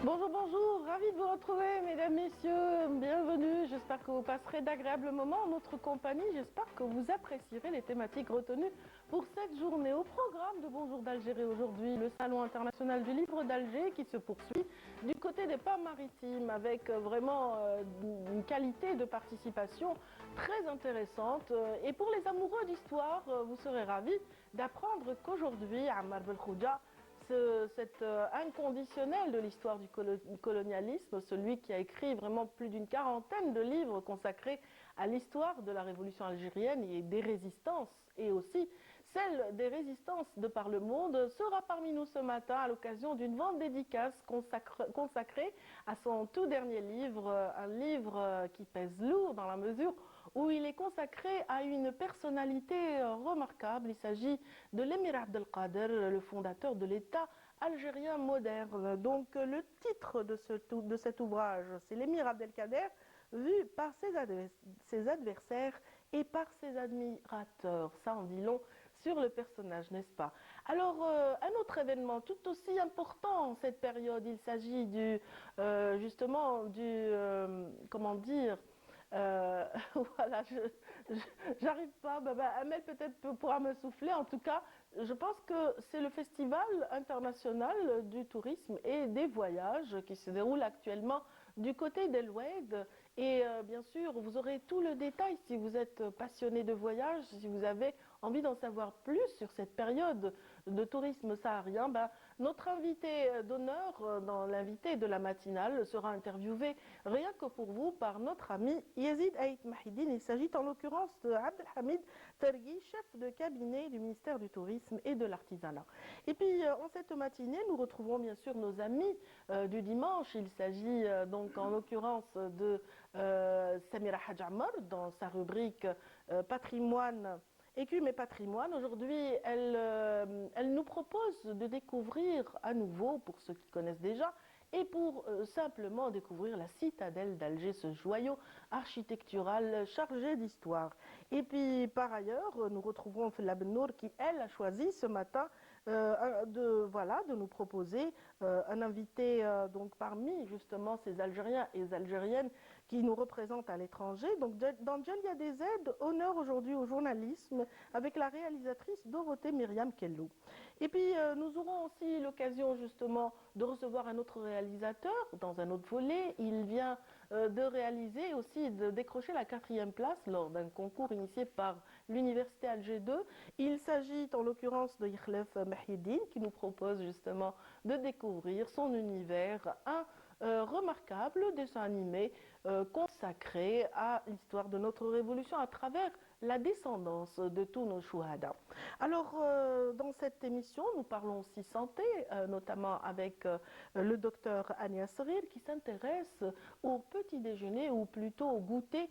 Bonjour, bonjour, ravi de vous retrouver, mesdames, messieurs, bienvenue. J'espère que vous passerez d'agréables moments en notre compagnie. J'espère que vous apprécierez les thématiques retenues pour cette journée. Au programme de Bonjour d'Algérie aujourd'hui, le Salon international du livre d'Alger qui se poursuit du côté des pas maritimes avec vraiment une qualité de participation très intéressante. Et pour les amoureux d'histoire, vous serez ravis d'apprendre qu'aujourd'hui, Ammar Belkhoudia, cet inconditionnel de l'histoire du colonialisme, celui qui a écrit vraiment plus d'une quarantaine de livres consacrés à l'histoire de la révolution algérienne et des résistances, et aussi celle des résistances de par le monde, sera parmi nous ce matin à l'occasion d'une vente dédicace consacrée à son tout dernier livre, un livre qui pèse lourd dans la mesure où il est consacré à une personnalité remarquable. Il s'agit de l'émir Abdelkader, le fondateur de l'État algérien moderne. Donc le titre de cet ouvrage, c'est l'émir Abdelkader vu par ses adversaires et par ses admirateurs. Ça en dit long sur le personnage, n'est-ce pas? Alors, un autre événement tout aussi important en cette période, il s'agit justement comment dire, euh, voilà, j'arrive pas. Amel peut-être pourra me souffler. En tout cas, je pense que c'est le Festival international du tourisme et des voyages qui se déroule actuellement du côté d'El Oued. Et bien sûr, vous aurez tout le détail si vous êtes passionné de voyage, si vous avez envie d'en savoir plus sur cette période de tourisme saharien. Notre invité d'honneur, dans l'invité de la matinale, sera interviewé rien que pour vous par notre ami Yazid Aït Mahidine. Il s'agit en l'occurrence de Abdelhamid Tergui, chef de cabinet du ministère du Tourisme et de l'Artisanat. Et puis en cette matinée, nous retrouverons bien sûr nos amis du dimanche. Il s'agit donc en l'occurrence de Samira Hadjamar dans sa rubrique patrimoine. Écume et patrimoine, aujourd'hui, elle nous propose de découvrir à nouveau, pour ceux qui connaissent déjà, et pour simplement découvrir la citadelle d'Alger, ce joyau architectural chargé d'histoire. Et puis par ailleurs, nous retrouverons Fela Bennour qui, elle, a choisi ce matin de nous proposer un invité donc parmi justement ces Algériens et Algériennes qui nous représentent à l'étranger. Donc dans Djalia des aides, honneur aujourd'hui au journalisme avec la réalisatrice Dorothée Myriam Kellou. Et puis nous aurons aussi l'occasion justement de recevoir un autre réalisateur dans un autre volet. Il vient de réaliser aussi, de décrocher la 4e place lors d'un concours initié par l'Université Alger 2. Il s'agit en l'occurrence de Yikhlef Mahidine qui nous propose justement de découvrir son univers, un remarquable dessin animé consacré à l'histoire de notre révolution à travers la descendance de tous nos chouhadas. Alors, dans cette émission, nous parlons aussi santé, notamment avec le docteur Ania Serir qui s'intéresse au petit déjeuner ou plutôt au goûter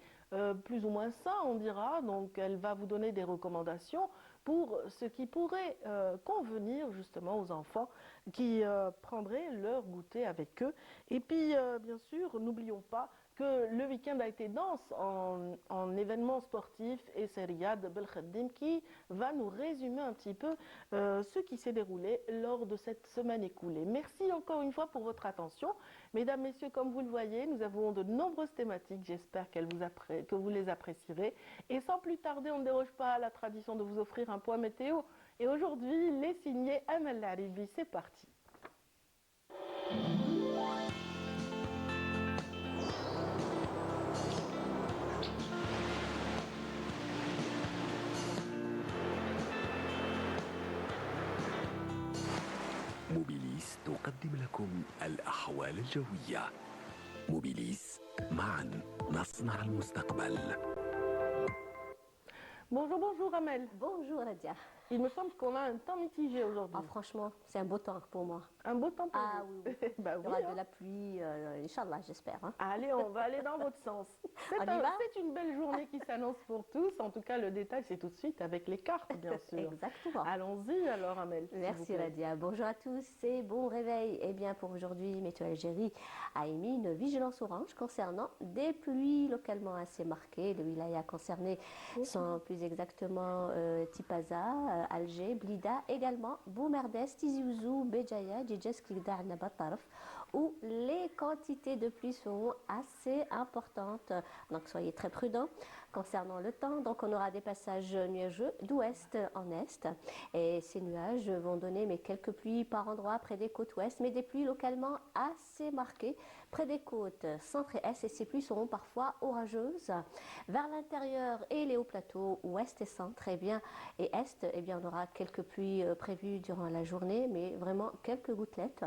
plus ou moins sain, on dira. Donc, elle va vous donner des recommandations pour ce qui pourrait convenir justement aux enfants qui prendraient leur goûter avec eux. Et puis, bien sûr, n'oublions pas que le week-end a été dense en événements sportifs et c'est Riyad Belkhadim qui va nous résumer un petit peu ce qui s'est déroulé lors de cette semaine écoulée. Merci encore une fois pour votre attention. Mesdames, Messieurs, comme vous le voyez, nous avons de nombreuses thématiques. J'espère que vous les apprécierez. Et sans plus tarder, on ne déroge pas à la tradition de vous offrir un point météo. Et aujourd'hui, les signés Amel Laribi. C'est parti. موبيليس تقدم لكم الأحوال الجوية. موبيليس، معا نصنع المستقبل. Bonjour, bonjour Amel. Bonjour Nadia. Il me semble qu'on a un temps mitigé aujourd'hui. Ah, franchement, c'est un beau temps pour moi. Un beau temps pour Ah vous. oui, oui. Bah Il y aura oui, hein. de la pluie, Inch'Allah, j'espère. Hein. Allez, on va aller dans votre sens. On y va. C'est une belle journée qui s'annonce pour tous. En tout cas, le détail, c'est tout de suite avec les cartes, bien sûr. Exactement. Allons-y alors, Amel. Merci Nadia. Bonjour à tous et bon réveil. Eh bien, pour aujourd'hui, Météo Algérie a émis une vigilance orange concernant des pluies localement assez marquées. Les wilayas concernés sont plus exactement Tipaza, Alger, Blida, également Boumerdes, Tizi Ouzou, Béjaïa, Djedjes, Kilda, Nabat Tarf, où les quantités de pluie seront assez importantes. Donc soyez très prudents concernant le temps. Donc on aura des passages nuageux d'ouest en est et ces nuages vont donner quelques pluies par endroit près des côtes ouest, mais des pluies localement assez marquées près des côtes centre et est, et ces pluies seront parfois orageuses. Vers l'intérieur et les hauts plateaux ouest et centre et est, on aura quelques pluies prévues durant la journée, mais vraiment quelques gouttelettes.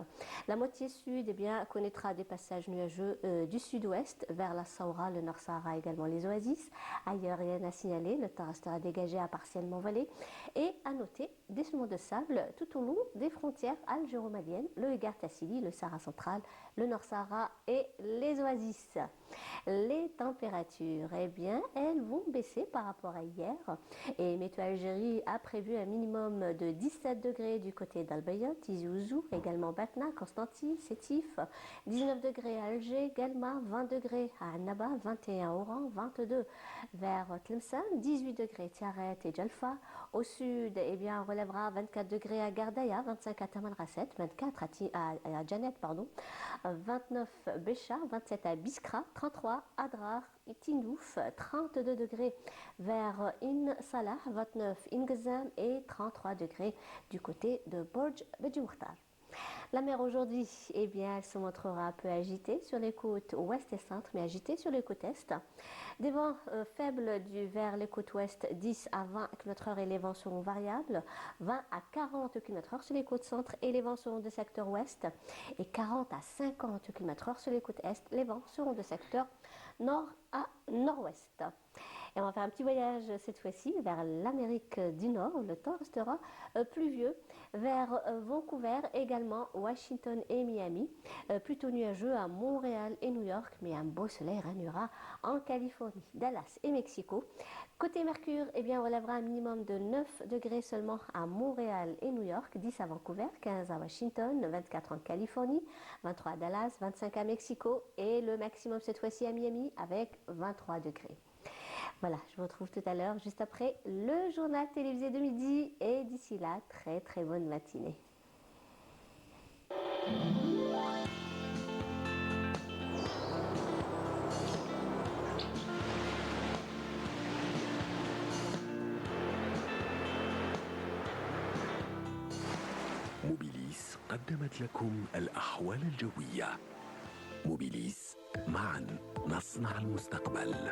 La moitié sud connaîtra des passages nuageux du sud-ouest vers la Saoura, le Nord Sahara, également les oasis. Ailleurs, rien à signaler, le temps restera dégagé à partiellement voilé. Et à noter des sements de sable tout au long des frontières algéro-maliennes, le Hégard Tassili, le Sahara central, le Nord Sahara et les oasis. Les températures, elles vont baisser par rapport à hier. Et Météo Algérie a prévu un minimum de 17 degrés du côté d'Al-Bayat, Tizi Ouzou, également Batna, Constantine, Sétif, 19 degrés à Alger, Galma, 20 degrés à Annaba, 21 à Oran, 22 vers Tlemcen, 18 degrés Tiaret et Jalfa. Au sud, on relèvera 24 degrés à Gardaya, 25 à Tamanrasset, 24 à Janet, 29 Bécha, 27 à Biskra, 33 à Adrar, Tindouf, 32 degrés vers In Salah, 29 Ingezam et 33 degrés du côté de Borj Bedjoukhtar. La mer aujourd'hui, elle se montrera un peu agitée sur les côtes ouest et centre, mais agitée sur les côtes est. Des vents faibles vers les côtes ouest, 10 à 20 km/h et les vents seront variables, 20 à 40 km/h sur les côtes centre et les vents seront de secteur ouest, et 40 à 50 km/h sur les côtes est, les vents seront de secteur nord à nord-ouest. Et on va faire un petit voyage cette fois-ci vers l'Amérique du Nord, où le temps restera pluvieux, vers Vancouver, également Washington et Miami, plutôt nuageux à Montréal et New York, mais un beau soleil régnera en Californie, Dallas et Mexico. Côté Mercure, on relèvera un minimum de 9 degrés seulement à Montréal et New York, 10 à Vancouver, 15 à Washington, 24 en Californie, 23 à Dallas, 25 à Mexico et le maximum cette fois-ci à Miami avec 23 degrés. Voilà, je vous retrouve tout à l'heure, juste après le journal télévisé de midi. Et d'ici là, très très bonne matinée. موبيليس قدمت لكم الأحوال الجوية. موبيليس، معا نصنع المستقبل.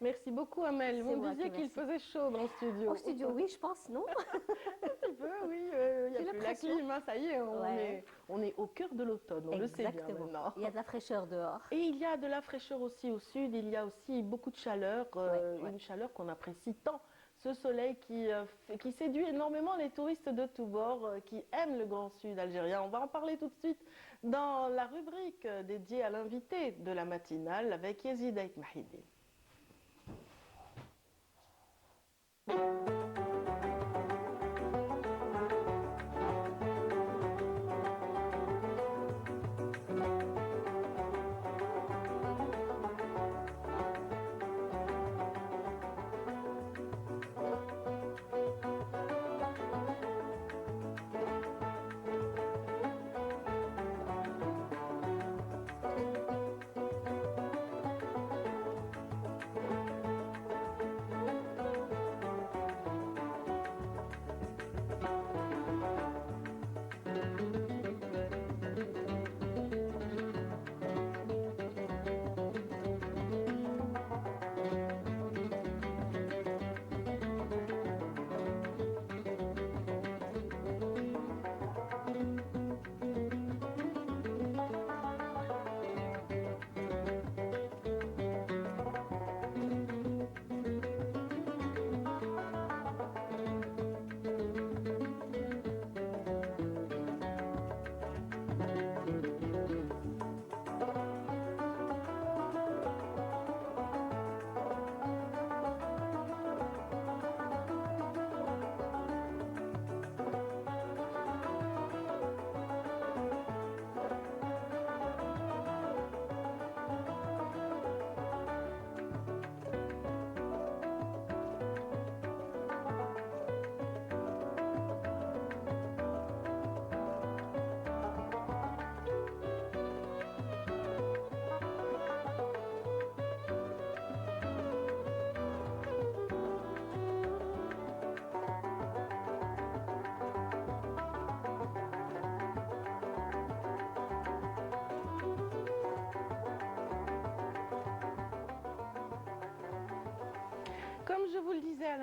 Merci beaucoup Amel. Vous me disiez qu'il faisait chaud dans le studio. Au studio, oui, je pense, non? Un petit peu, oui. Il n'y a plus la clim, ça y est, on est au cœur de l'automne, on le sait bien maintenant. Il y a de la fraîcheur dehors. Et il y a de la fraîcheur aussi au sud, il y a aussi beaucoup de chaleur, une chaleur qu'on apprécie tant. Ce soleil qui séduit énormément les touristes de tous bords qui aiment le Grand Sud algérien. On va en parler tout de suite dans la rubrique dédiée à l'invité de la matinale avec Yazid Aït Mahidi.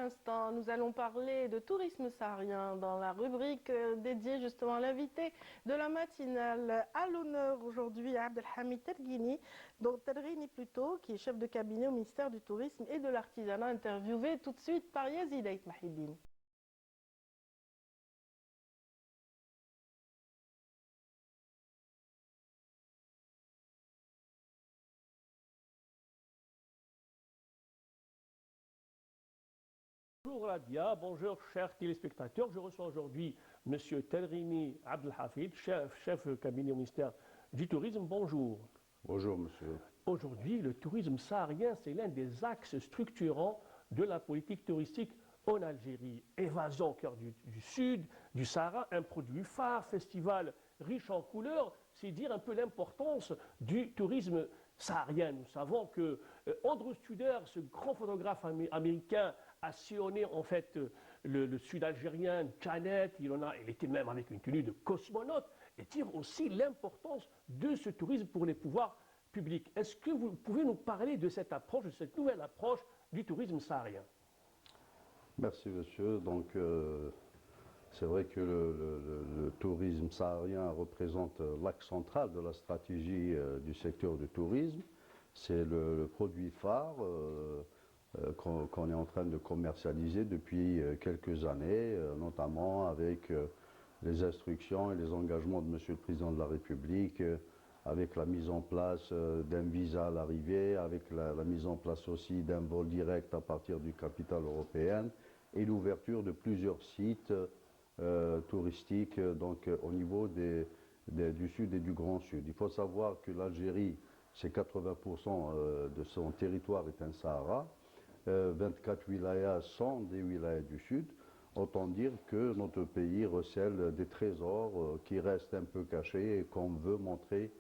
instant, nous allons parler de tourisme saharien dans la rubrique dédiée justement à l'invité de la matinale. À l'honneur aujourd'hui, Abdelhamid Terghini, donc Terghini plutôt, qui est chef de cabinet au ministère du Tourisme et de l'Artisanat, interviewé tout de suite par Yazid Ait Mahidine. Bonjour Radia, bonjour chers téléspectateurs. Je reçois aujourd'hui M. Terghini Abdelhafid, chef cabinet au ministère du Tourisme. Bonjour. Bonjour monsieur. Aujourd'hui, le tourisme saharien, c'est l'un des axes structurants de la politique touristique en Algérie. Évasion au cœur du sud, du Sahara, un produit phare, festival riche en couleurs, c'est dire un peu l'importance du tourisme saharien. Nous savons que Andrew Studer, ce grand photographe américain, a sillonné en fait le sud algérien, Janet, il était même avec une tenue de cosmonaute, et dire aussi l'importance de ce tourisme pour les pouvoirs publics. Est-ce que vous pouvez nous parler de cette approche, de cette nouvelle approche du tourisme saharien? Merci monsieur. Donc c'est vrai que le tourisme saharien représente l'axe central de la stratégie du secteur du tourisme. C'est le produit phare qu'on est en train de commercialiser depuis quelques années, notamment avec les instructions et les engagements de Monsieur le Président de la République, avec la mise en place d'un visa à l'arrivée, avec la mise en place aussi d'un vol direct à partir du capital européen et l'ouverture de plusieurs sites touristiques donc, au niveau du sud et du Grand Sud. Il faut savoir que l'Algérie, c'est 80% de son territoire est un Sahara. 24 wilayas sont des wilayas du Sud. Autant dire que notre pays recèle des trésors qui restent un peu cachés et qu'on veut montrer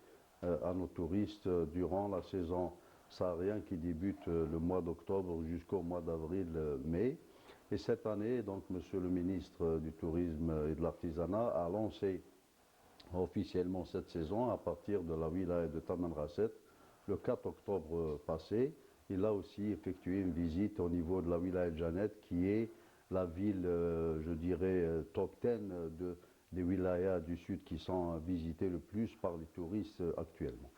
à nos touristes durant la saison saharienne qui débute le mois d'octobre jusqu'au mois d'avril-mai. Et cette année, donc, Monsieur le ministre du Tourisme et de l'Artisanat a lancé officiellement cette saison à partir de la wilaya de Tamanrasset le 4 octobre passé. Il a aussi effectué une visite au niveau de la wilaya de Janet, qui est la ville, je dirais, top 10 des wilayas du Sud qui sont visitées le plus par les touristes actuellement.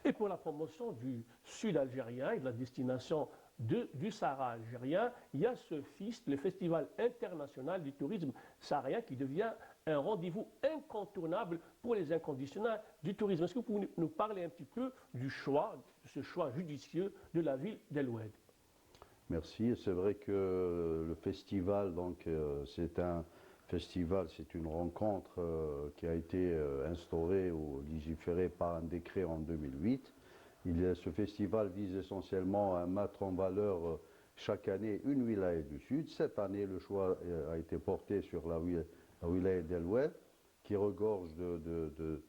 Et pour la promotion du Sud algérien et de la destination du Sahara algérien, il y a ce FIST, le Festival international du tourisme saharien, qui devient un rendez-vous incontournable pour les inconditionnels du tourisme. Est-ce que vous pouvez nous parler un petit peu du choix, de ce choix judicieux de la ville d'El Oued? Merci. C'est vrai que le festival, donc, c'est un festival, c'est une rencontre qui a été instaurée ou légiférée par un décret en 2008. Ce festival vise essentiellement à mettre en valeur chaque année une wilaya du Sud. Cette année, le choix a été porté sur la wilaya d'El Oued, qui regorge de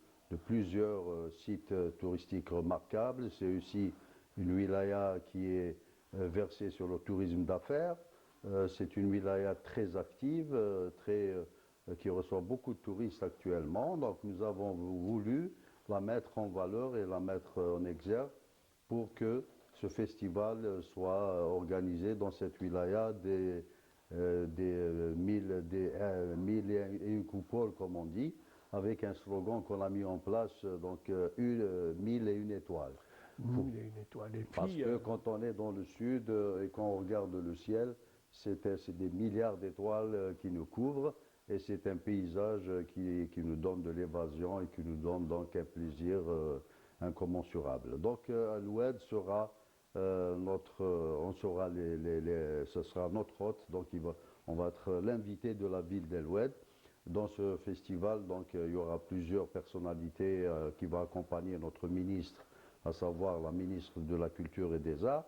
plusieurs sites touristiques remarquables. C'est aussi une wilaya qui est versée sur le tourisme d'affaires. C'est une wilaya très active, qui reçoit beaucoup de touristes actuellement. Donc nous avons voulu la mettre en valeur et la mettre en exergue pour que ce festival soit organisé dans cette wilaya des 1000 et une coupoles, comme on dit, avec un slogan qu'on a mis en place, donc 1000 et une étoiles. 1000 et une étoiles. Et puis, parce que quand on est dans le sud et qu'on regarde le ciel, c'est des milliards d'étoiles qui nous couvrent. Et c'est un paysage qui nous donne de l'évasion et qui nous donne donc un plaisir incommensurable. Donc Al Oued sera ce sera notre hôte, donc on va être l'invité de la ville d'El Oued. Dans ce festival, donc il y aura plusieurs personnalités qui vont accompagner notre ministre, à savoir la ministre de la Culture et des Arts,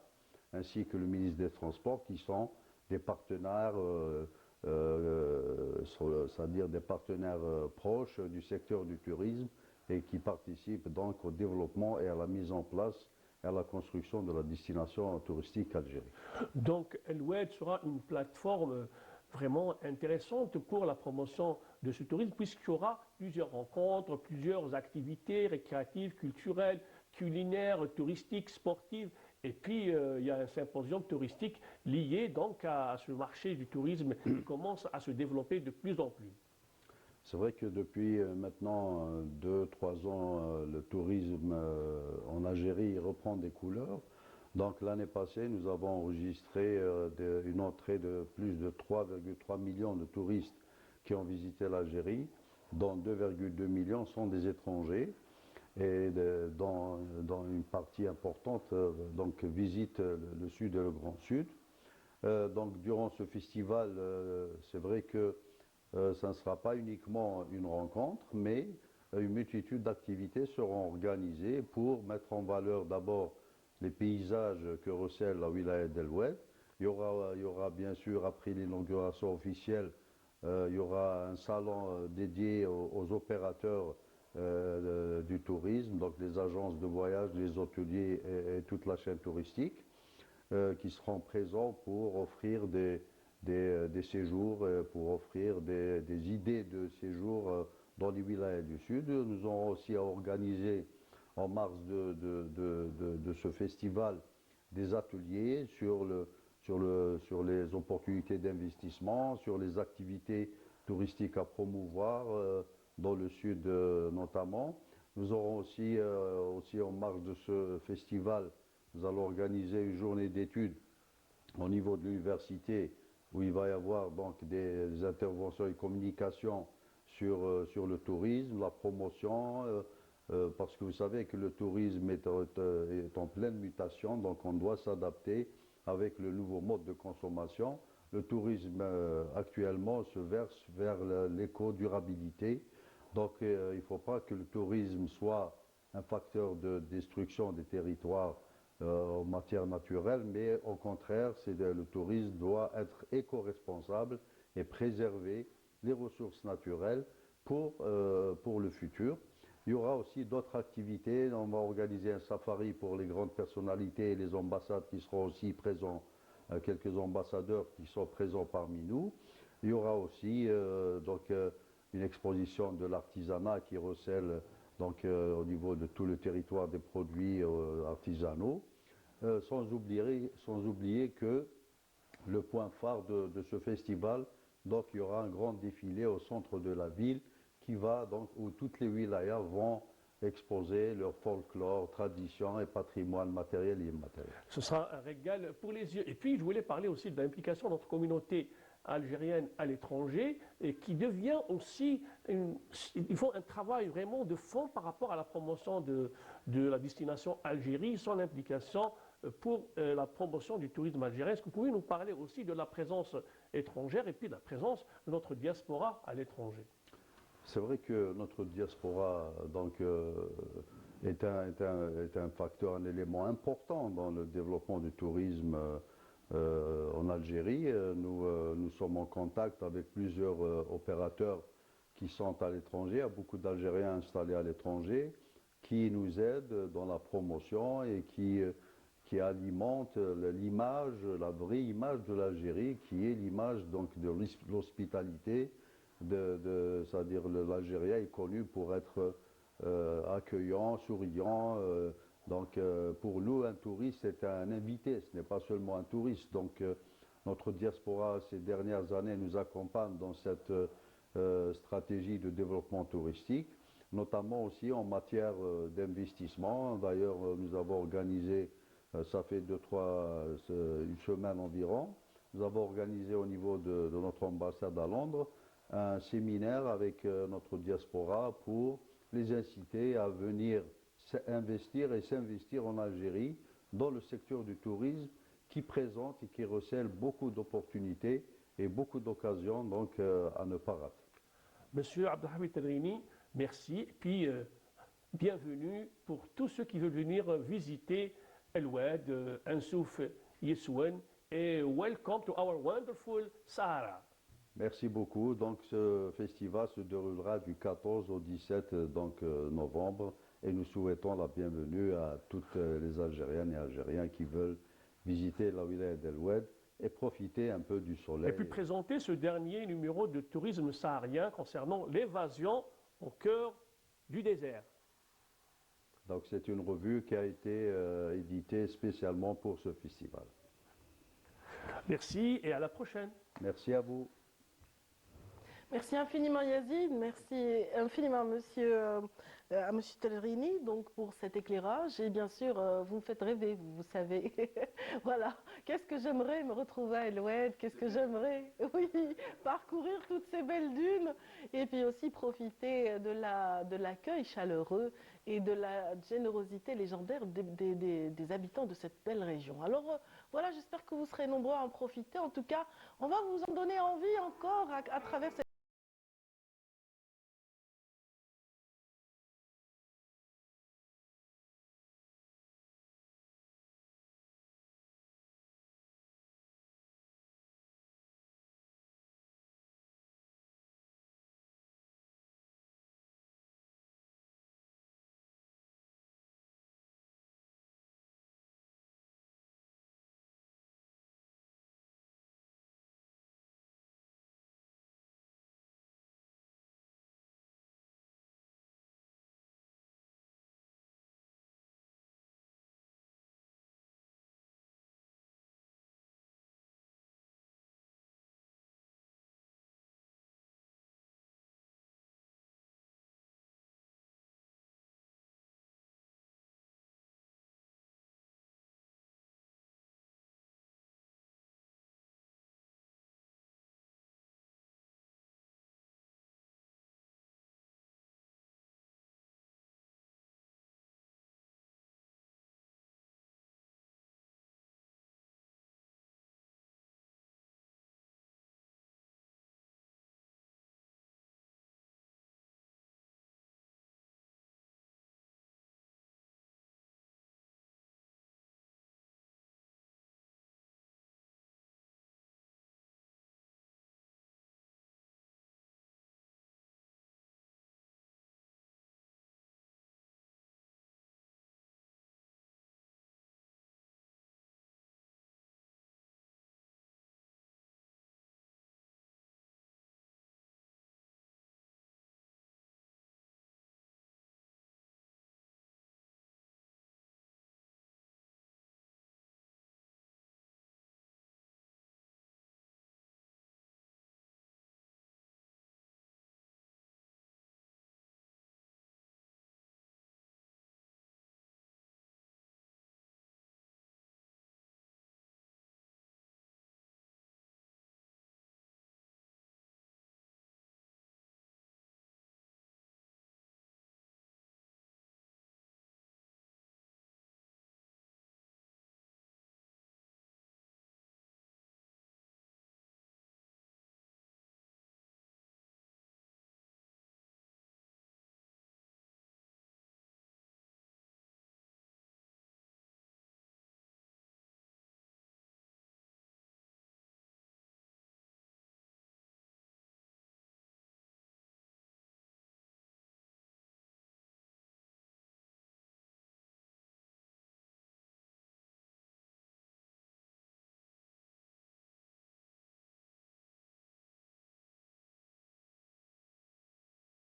ainsi que le ministre des Transports, qui sont des partenaires c'est-à-dire des partenaires proches du secteur du tourisme et qui participent donc au développement et à la mise en place et à la construction de la destination touristique algérienne. Donc El Oued sera une plateforme vraiment intéressante pour la promotion de ce tourisme, puisqu'il y aura plusieurs rencontres, plusieurs activités récréatives, culturelles, culinaires, touristiques, sportives Et puis, il y a un symposium touristique lié donc à ce marché du tourisme qui commence à se développer de plus en plus. C'est vrai que depuis maintenant 2, 3 ans, le tourisme en Algérie reprend des couleurs. Donc l'année passée, nous avons enregistré une entrée de plus de 3,3 millions de touristes qui ont visité l'Algérie, dont 2,2 millions sont des étrangers. Et dans une partie importante, donc visite le sud et le Grand Sud. Donc durant ce festival, c'est vrai que ça ne sera pas uniquement une rencontre, mais une multitude d'activités seront organisées pour mettre en valeur d'abord les paysages que recèle la wilaya d'El Oued. Il y aura bien sûr, après l'inauguration officielle, il y aura un salon dédié aux opérateurs du tourisme, donc les agences de voyage, les hôteliers et toute la chaîne touristique, qui seront présents pour offrir des séjours, pour offrir des idées de séjours dans les wilayas du Sud. Nous aurons aussi organisé en mars de ce festival des ateliers sur les opportunités d'investissement, sur les activités touristiques à promouvoir dans le Sud notamment. Nous aurons aussi en marge de ce festival, nous allons organiser une journée d'études au niveau de l'université où il va y avoir donc des interventions et communications sur le tourisme, la promotion, parce que vous savez que le tourisme est en pleine mutation, donc on doit s'adapter avec le nouveau mode de consommation. Le tourisme actuellement se verse vers l'éco-durabilité, donc il ne faut pas que le tourisme soit un facteur de destruction des territoires en matière naturelle, mais au contraire, le tourisme doit être éco-responsable et préserver les ressources naturelles pour le futur. Il y aura aussi d'autres activités. On va organiser un safari pour les grandes personnalités et les ambassades qui seront aussi présents, quelques ambassadeurs qui sont présents parmi nous. Il y aura aussi une exposition de l'artisanat qui recèle au niveau de tout le territoire des produits artisanaux. Sans oublier que le point phare de ce festival, donc il y aura un grand défilé au centre de la ville où toutes les wilayas vont exposer leur folklore, tradition et patrimoine matériel et immatériel. Ce sera un régal pour les yeux. Et puis, je voulais parler aussi de l'implication de notre communauté algérienne à l'étranger et qui devient aussi, ils font un travail vraiment de fond par rapport à la promotion de la destination Algérie, son implication pour la promotion du tourisme algérien. Est-ce que vous pouvez nous parler aussi de la présence étrangère et puis de la présence de notre diaspora à l'étranger? C'est vrai que notre diaspora est un facteur, un élément important dans le développement du tourisme en Algérie. Nous sommes en contact avec plusieurs opérateurs qui sont à l'étranger. Il y a beaucoup d'Algériens installés à l'étranger qui nous aident dans la promotion et qui alimentent l'image, la vraie image de l'Algérie, qui est l'image donc de l'hospitalité. C'est-à-dire l'Algérien est connu pour être accueillant, souriant. Pour nous, un touriste, c'est un invité, ce n'est pas seulement un touriste. Donc notre diaspora, ces dernières années, nous accompagne dans cette stratégie de développement touristique, notamment aussi en matière d'investissement. D'ailleurs, nous avons organisé, ça fait une semaine environ, nous avons organisé au niveau de notre ambassade à Londres, un séminaire avec notre diaspora pour les inciter à venir investir et s'investir en Algérie dans le secteur du tourisme qui présente et qui recèle beaucoup d'opportunités et beaucoup d'occasions donc à ne pas rater. Monsieur Abdelhamid Tadrini, merci et puis bienvenue pour tous ceux qui veulent venir visiter El Oued, Ansouf Yessouen et welcome to our wonderful Sahara. Merci beaucoup. Donc ce festival se déroulera du 14 au 17 novembre et nous souhaitons la bienvenue à toutes les Algériennes et Algériens qui veulent visiter la wilaya d'El Oued et profiter un peu du soleil. Et puis présenter ce dernier numéro de tourisme saharien concernant l'évasion au cœur du désert. Donc c'est une revue qui a été éditée spécialement pour ce festival. Merci et à la prochaine. Merci à vous. Merci infiniment Yazid, merci infiniment à Monsieur Tellerini donc pour cet éclairage et bien sûr vous me faites rêver, vous savez. Voilà, qu'est-ce que j'aimerais me retrouver à El Oued, qu'est-ce que j'aimerais, oui, parcourir toutes ces belles dunes et puis aussi profiter de l'accueil chaleureux et de la générosité légendaire des habitants de cette belle région. Alors voilà, j'espère que vous serez nombreux à en profiter. En tout cas, on va vous en donner envie encore à travers cette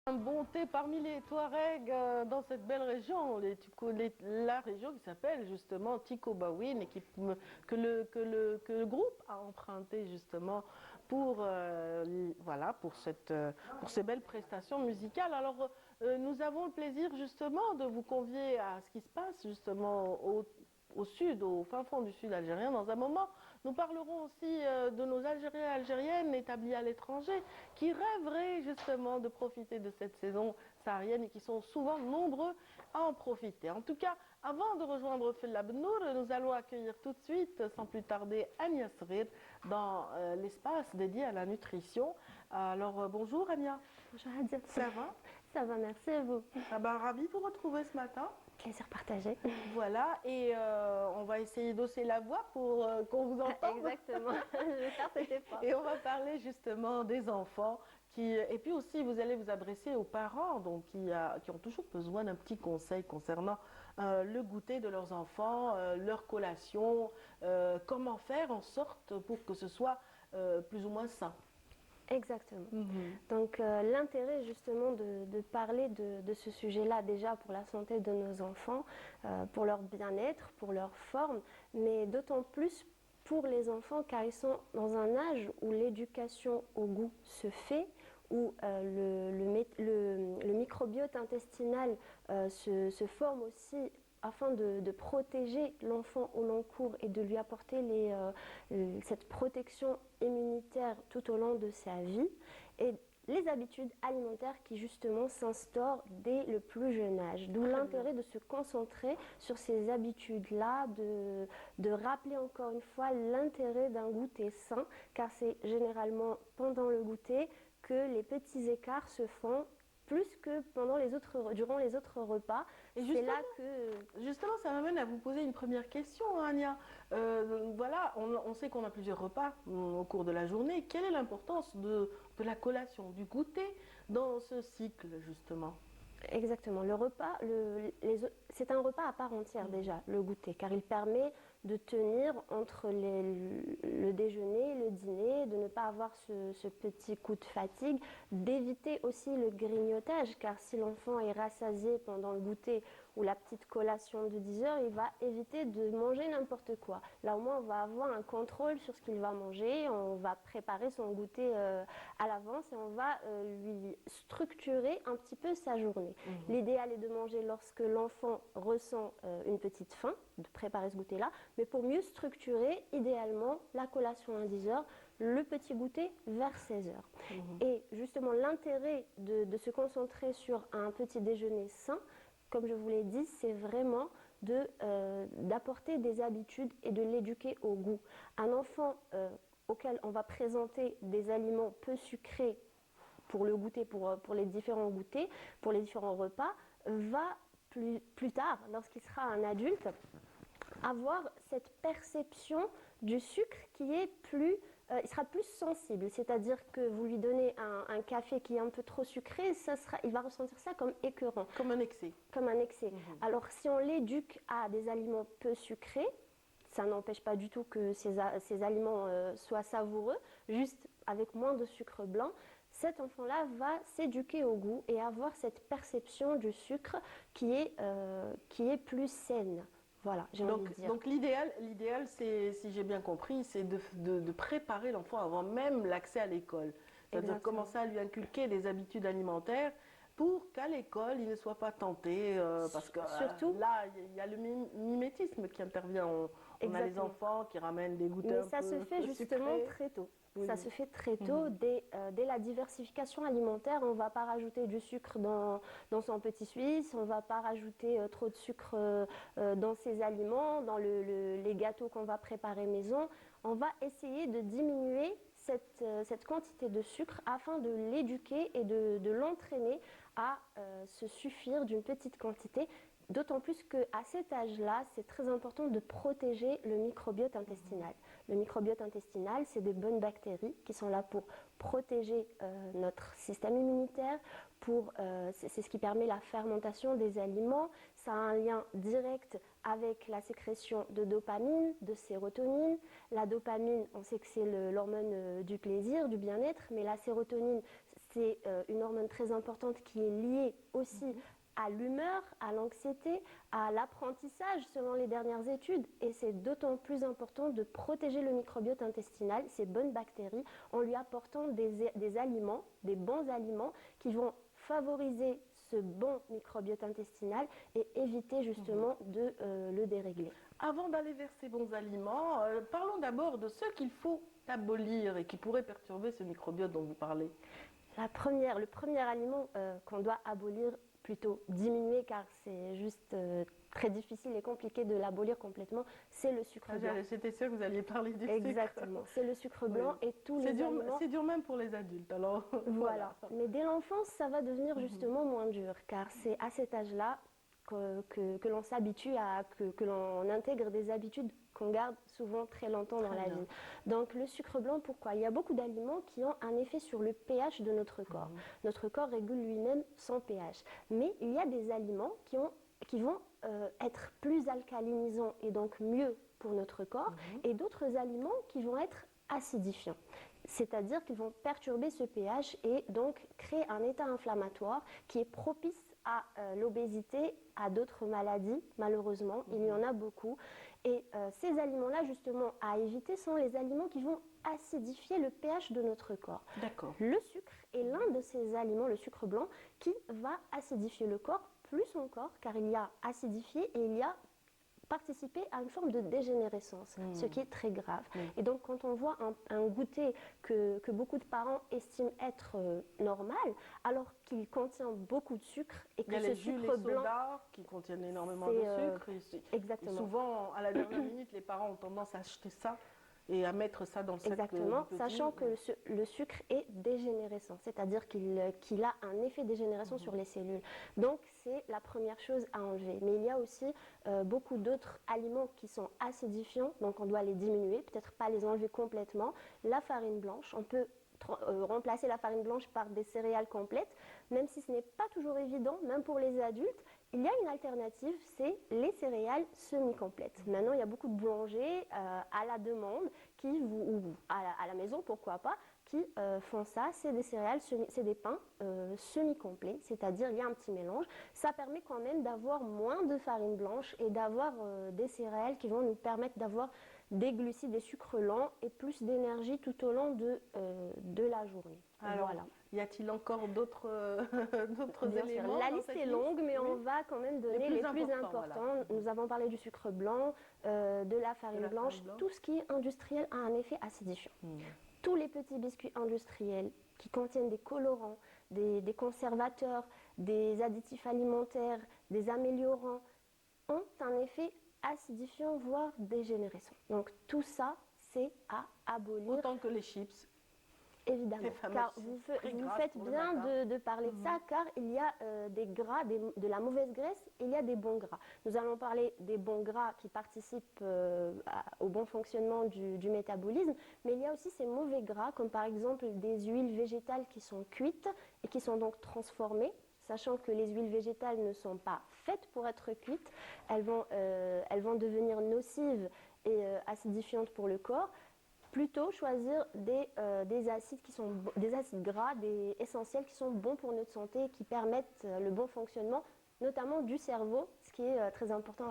bonté parmi les Touaregs dans cette belle région, la région qui s'appelle justement Tikobawin et que le groupe a emprunté justement voilà, pour ces belles prestations musicales. Alors nous avons le plaisir justement de vous convier à ce qui se passe justement au sud, au fin fond du sud algérien. Dans un moment, nous parlerons aussi de nos Algériens et Algériennes établis à l'étranger qui rêveraient justement de profiter de cette saison saharienne et qui sont souvent nombreux à en profiter. En tout cas, avant de rejoindre Fella Benour, nous allons accueillir tout de suite, sans plus tarder, Ania Srir dans l'espace dédié à la nutrition. Alors bonjour Ania. Bonjour Hadia. Ça va? Ça va, merci à vous. Ah ben, ravi de vous retrouver ce matin. Plaisir partagé. Voilà, et on va essayer d'hausser la voix pour qu'on vous entende. Exactement, je vais faire cet effort. Et on va parler justement des enfants et puis aussi vous allez vous adresser aux parents donc, qui ont toujours besoin d'un petit conseil concernant le goûter de leurs enfants, leur collation, comment faire en sorte pour que ce soit plus ou moins sain. Exactement. Mhm. Donc l'intérêt justement de parler de ce sujet-là déjà pour la santé de nos enfants, pour leur bien-être, pour leur forme, mais d'autant plus pour les enfants car ils sont dans un âge où l'éducation au goût se fait, où le microbiote intestinal se forme aussi afin de protéger l'enfant au long cours et de lui apporter cette protection immunitaire tout au long de sa vie. Et les habitudes alimentaires qui justement s'instaurent dès le plus jeune âge. D'où l'intérêt de se concentrer sur ces habitudes-là, de rappeler encore une fois l'intérêt d'un goûter sain, car c'est généralement pendant le goûter que les petits écarts se font plus que durant les autres repas. Et C'est là que... Justement, ça m'amène à vous poser une première question, hein, Ania. Voilà, on sait qu'on a plusieurs repas au cours de la journée. Quelle est l'importance de la collation, du goûter dans ce cycle, justement? Exactement. Le repas, c'est un repas à part entière déjà, le goûter, car il permet de tenir entre le déjeuner et le dîner, de ne pas avoir ce petit coup de fatigue, d'éviter aussi le grignotage, car si l'enfant est rassasié pendant le goûter ou la petite collation de 10 heures, il va éviter de manger n'importe quoi. Là au moins on va avoir un contrôle sur ce qu'il va manger, on va préparer son goûter à l'avance et on va lui structurer un petit peu sa journée. L'idéal est de manger lorsque l'enfant ressent une petite faim, de préparer ce goûter-là, mais pour mieux structurer, idéalement, la collation à 10 heures, le petit goûter vers 16 heures. Et justement, l'intérêt de se concentrer sur un petit déjeuner sain, comme je vous l'ai dit, c'est vraiment d'apporter des habitudes et de l'éduquer au goût. Un enfant auquel on va présenter des aliments peu sucrés pour le goûter, pour les différents goûters, pour les différents repas, va plus tard, lorsqu'il sera un adulte, avoir cette perception du sucre qui est il sera plus sensible, c'est-à-dire que vous lui donnez un café qui est un peu trop sucré, il va ressentir ça comme écœurant. Comme un excès. Comme un excès. Alors si on l'éduque à des aliments peu sucrés, ça n'empêche pas du tout que ces aliments soient savoureux, juste avec moins de sucre blanc, cet enfant-là va s'éduquer au goût et avoir cette perception du sucre qui est plus saine. Voilà, j'ai envie de dire. Donc l'idéal, c'est, si j'ai bien compris, c'est de préparer l'enfant avant même l'accès à l'école. C'est-à-dire Exactement. commencer à lui inculquer des habitudes alimentaires pour qu'à l'école, il ne soit pas tenté. Parce que Surtout, là, il y a le mimétisme qui intervient. On a les Exactement. enfants qui ramènent des goûters mais ça se fait justement sucrés. très tôt. Oui. Ça se fait très tôt, dès la diversification alimentaire. On ne va pas rajouter du sucre dans son petit Suisse, on ne va pas rajouter trop de sucre dans ses aliments, dans les gâteaux qu'on va préparer maison. On va essayer de diminuer cette quantité de sucre afin de l'éduquer et de l'entraîner à se suffire d'une petite quantité. D'autant plus qu'à cet âge-là, c'est très important de protéger le microbiote intestinal. Le microbiote intestinal, c'est des bonnes bactéries qui sont là pour protéger notre système immunitaire, c'est ce qui permet la fermentation des aliments. Ça a un lien direct avec la sécrétion de dopamine, de sérotonine. La dopamine, on sait que c'est l'hormone du plaisir, du bien-être, mais la sérotonine, c'est une hormone très importante qui est liée aussi à l'humeur, à l'anxiété, à l'apprentissage selon les dernières études. Et c'est d'autant plus important de protéger le microbiote intestinal, ces bonnes bactéries, en lui apportant des aliments, des bons aliments qui vont favoriser ce bon microbiote intestinal et éviter justement de le dérégler. Avant d'aller vers ces bons aliments, parlons d'abord de ceux qu'il faut abolir et qui pourraient perturber ce microbiote dont vous parlez. Le premier aliment qu'on doit abolir, plutôt diminuer car c'est juste très difficile et compliqué de l'abolir complètement, c'est le sucre blanc. J'étais sûre que vous alliez parler du sucre. Exactement, c'est le sucre blanc et tous les aliments. C'est dur même pour les adultes, alors. Voilà, mais dès l'enfance, ça va devenir justement moins dur car c'est à cet âge-là que l'on s'habitue que l'on intègre des habitudes qu'on garde souvent très longtemps dans la vie. Donc le sucre blanc, pourquoi? Il y a beaucoup d'aliments qui ont un effet sur le pH de notre corps. Notre corps régule lui-même son pH. Mais il y a des aliments qui vont être plus alcalinisants et donc mieux pour notre corps, et d'autres aliments qui vont être acidifiants. C'est-à-dire qu'ils vont perturber ce pH et donc créer un état inflammatoire qui est propice à l'obésité, à d'autres maladies, malheureusement, il y en a beaucoup. Et ces aliments-là, justement, à éviter, sont les aliments qui vont acidifier le pH de notre corps. D'accord. Le sucre est l'un de ces aliments, le sucre blanc, qui va acidifier le corps, plus encore, car il y a acidifié et il y a participer à une forme de dégénérescence, ce qui est très grave. Et donc, quand on voit un goûter que beaucoup de parents estiment être normal, alors qu'il contient beaucoup de sucre et que Il y a ce les jus, sucre les blanc, sodas qui contiennent énormément de c'est, sucre. exactement. Et souvent, à la dernière minute, les parents ont tendance à acheter ça et à mettre ça dans le sac. Exactement, du petit. sachant que le sucre est dégénérescent, c'est-à-dire qu'il a un effet dégénérescent sur les cellules. Donc, c'est la première chose à enlever. Mais il y a aussi beaucoup d'autres aliments qui sont acidifiants, donc on doit les diminuer, peut-être pas les enlever complètement. La farine blanche, on peut remplacer la farine blanche par des céréales complètes, même si ce n'est pas toujours évident, même pour les adultes. Il y a une alternative, c'est les céréales semi-complètes. Maintenant, il y a beaucoup de boulangers à la demande, ou à la maison, pourquoi pas, qui font ça. C'est des céréales, c'est des pains semi-complets, c'est-à-dire il y a un petit mélange. Ça permet quand même d'avoir moins de farine blanche et d'avoir des céréales qui vont nous permettre d'avoir des glucides, des sucres lents et plus d'énergie tout au long de la journée. Alors, voilà. y a-t-il encore d'autres Bien sûr. éléments La dans liste cette est liste longue, mais Oui. on va quand même donner les plus importants. Voilà. Nous avons parlé du sucre blanc, de la farine blanche. Tout ce qui est industriel a un effet acidifiant. Tous les petits biscuits industriels qui contiennent des colorants, des conservateurs, des additifs alimentaires, des améliorants, ont un effet acidifiant, voire dégénérescent. Donc tout ça, c'est à abolir. Autant que les chips. Évidemment, car vous faites bien de parler de ça, car il y a des gras, de la mauvaise graisse, et il y a des bons gras. Nous allons parler des bons gras qui participent au bon fonctionnement du métabolisme, mais il y a aussi ces mauvais gras, comme par exemple des huiles végétales qui sont cuites et qui sont donc transformées, sachant que les huiles végétales ne sont pas faites pour être cuites, elles vont devenir nocives et acidifiantes pour le corps. Plutôt choisir des acides des acides gras, des essentiels qui sont bons pour notre santé et qui permettent le bon fonctionnement, notamment du cerveau, ce qui est très important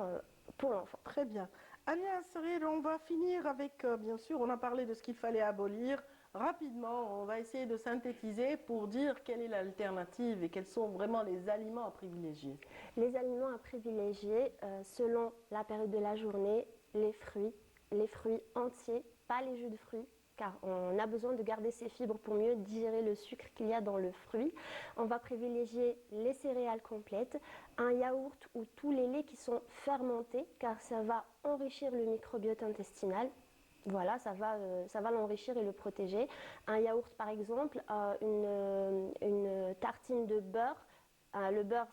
pour l'enfant. Très bien. Agnès Cyril, on va finir avec, bien sûr, on a parlé de ce qu'il fallait abolir. Rapidement, on va essayer de synthétiser pour dire quelle est l'alternative et quels sont vraiment les aliments à privilégier. Les aliments à privilégier, selon la période de la journée, les fruits entiers, pas les jus de fruits, car on a besoin de garder ces fibres pour mieux digérer le sucre qu'il y a dans le fruit. On va privilégier les céréales complètes, un yaourt ou tous les laits qui sont fermentés, car ça va enrichir le microbiote intestinal. Voilà, ça va l'enrichir et le protéger. Un yaourt, par exemple, une tartine de beurre. Le beurre,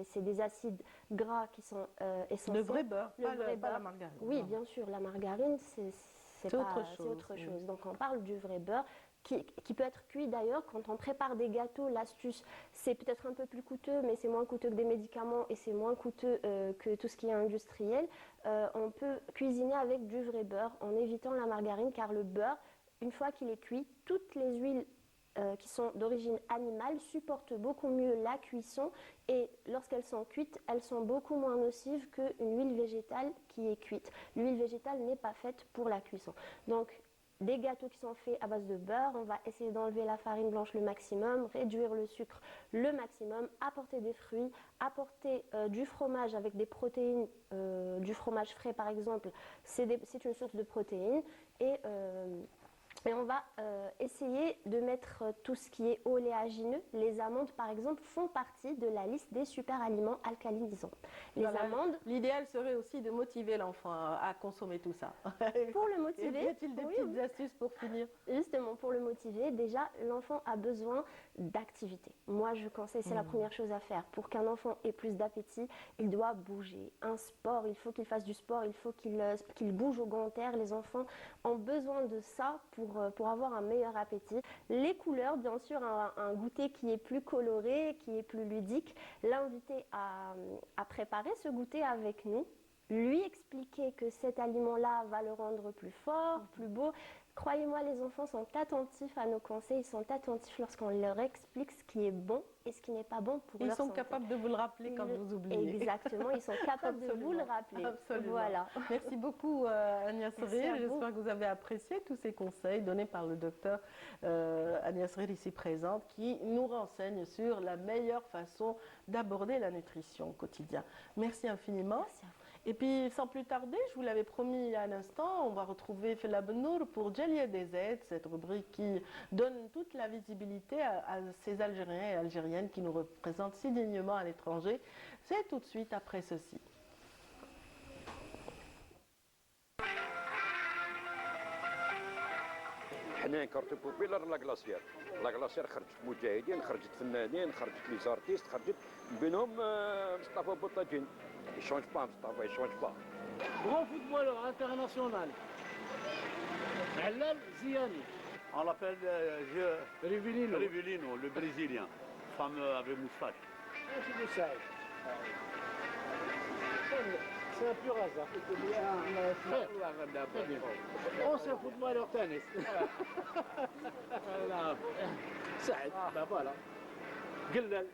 c'est des acides gras qui sont essentiels. Le vrai beurre, pas la margarine. Oui, bien sûr, la margarine, c'est autre chose. Donc on parle du vrai beurre qui peut être cuit d'ailleurs. Quand on prépare des gâteaux, l'astuce, c'est peut-être un peu plus coûteux, mais c'est moins coûteux que des médicaments et c'est moins coûteux que tout ce qui est industriel. On peut cuisiner avec du vrai beurre en évitant la margarine, car le beurre, une fois qu'il est cuit, toutes les huiles qui sont d'origine animale supportent beaucoup mieux la cuisson et lorsqu'elles sont cuites, elles sont beaucoup moins nocives qu'une huile végétale qui est cuite. L'huile végétale n'est pas faite pour la cuisson. Donc, des gâteaux qui sont faits à base de beurre, on va essayer d'enlever la farine blanche le maximum, réduire le sucre le maximum, apporter des fruits, apporter du fromage avec des protéines, du fromage frais par exemple, c'est une source de protéines et on va essayer de mettre tout ce qui est oléagineux. Les amandes, par exemple, font partie de la liste des super aliments alcalinisants. Amandes. L'idéal serait aussi de motiver l'enfant à consommer tout ça. Pour le motiver. Y a-t-il des petites astuces pour finir? Justement, pour le motiver, déjà, l'enfant a besoin d'activité. Moi, je conseille, c'est la première chose à faire. Pour qu'un enfant ait plus d'appétit, il doit bouger. Un sport, il faut qu'il fasse du sport, il faut qu'il bouge au grand air. Les enfants ont besoin de ça pour avoir un meilleur appétit. Les couleurs, bien sûr, un goûter qui est plus coloré, qui est plus ludique. L'inviter à préparer ce goûter avec nous. lui expliquer que cet aliment-là va le rendre plus fort, plus beau. Croyez-moi, les enfants sont attentifs à nos conseils, ils sont attentifs lorsqu'on leur explique ce qui est bon et ce qui n'est pas bon pour Ils leur sont santé. capables de vous le rappeler quand vous oubliez. Exactement, ils sont capables de vous le rappeler. Absolument. Voilà. Merci beaucoup Agnès Merci Rire. à vous. J'espère que vous avez apprécié tous ces conseils donnés par le docteur Agnès Rire ici présente qui nous renseigne sur la meilleure façon d'aborder la nutrition au quotidien. Merci infiniment. Merci à vous. Et puis, sans plus tarder, je vous l'avais promis il y a un instant, on va retrouver Fela Benour pour Djelia DZ, cette rubrique qui donne toute la visibilité à ces Algériens et Algériennes qui nous représentent si dignement à l'étranger. C'est tout de suite après ceci. حنا كارت بوبيلر لا كلاسير خرجت مجاهدين، خرجت فنانين، خرجت لي زارتيست، خرجت بينهم مصطفى بوطاجين. يشونج با مصطفى يشونج با. Grand footballeur international. Halal Ziani. On l'appelle Rivellino. Rivellino, le Brésilien, fameux avec moustache. C'est du Saïd. C'est un pur hasard. Très bien. Ancien footballeur tennis. Saïd, ben voilà. Gellal.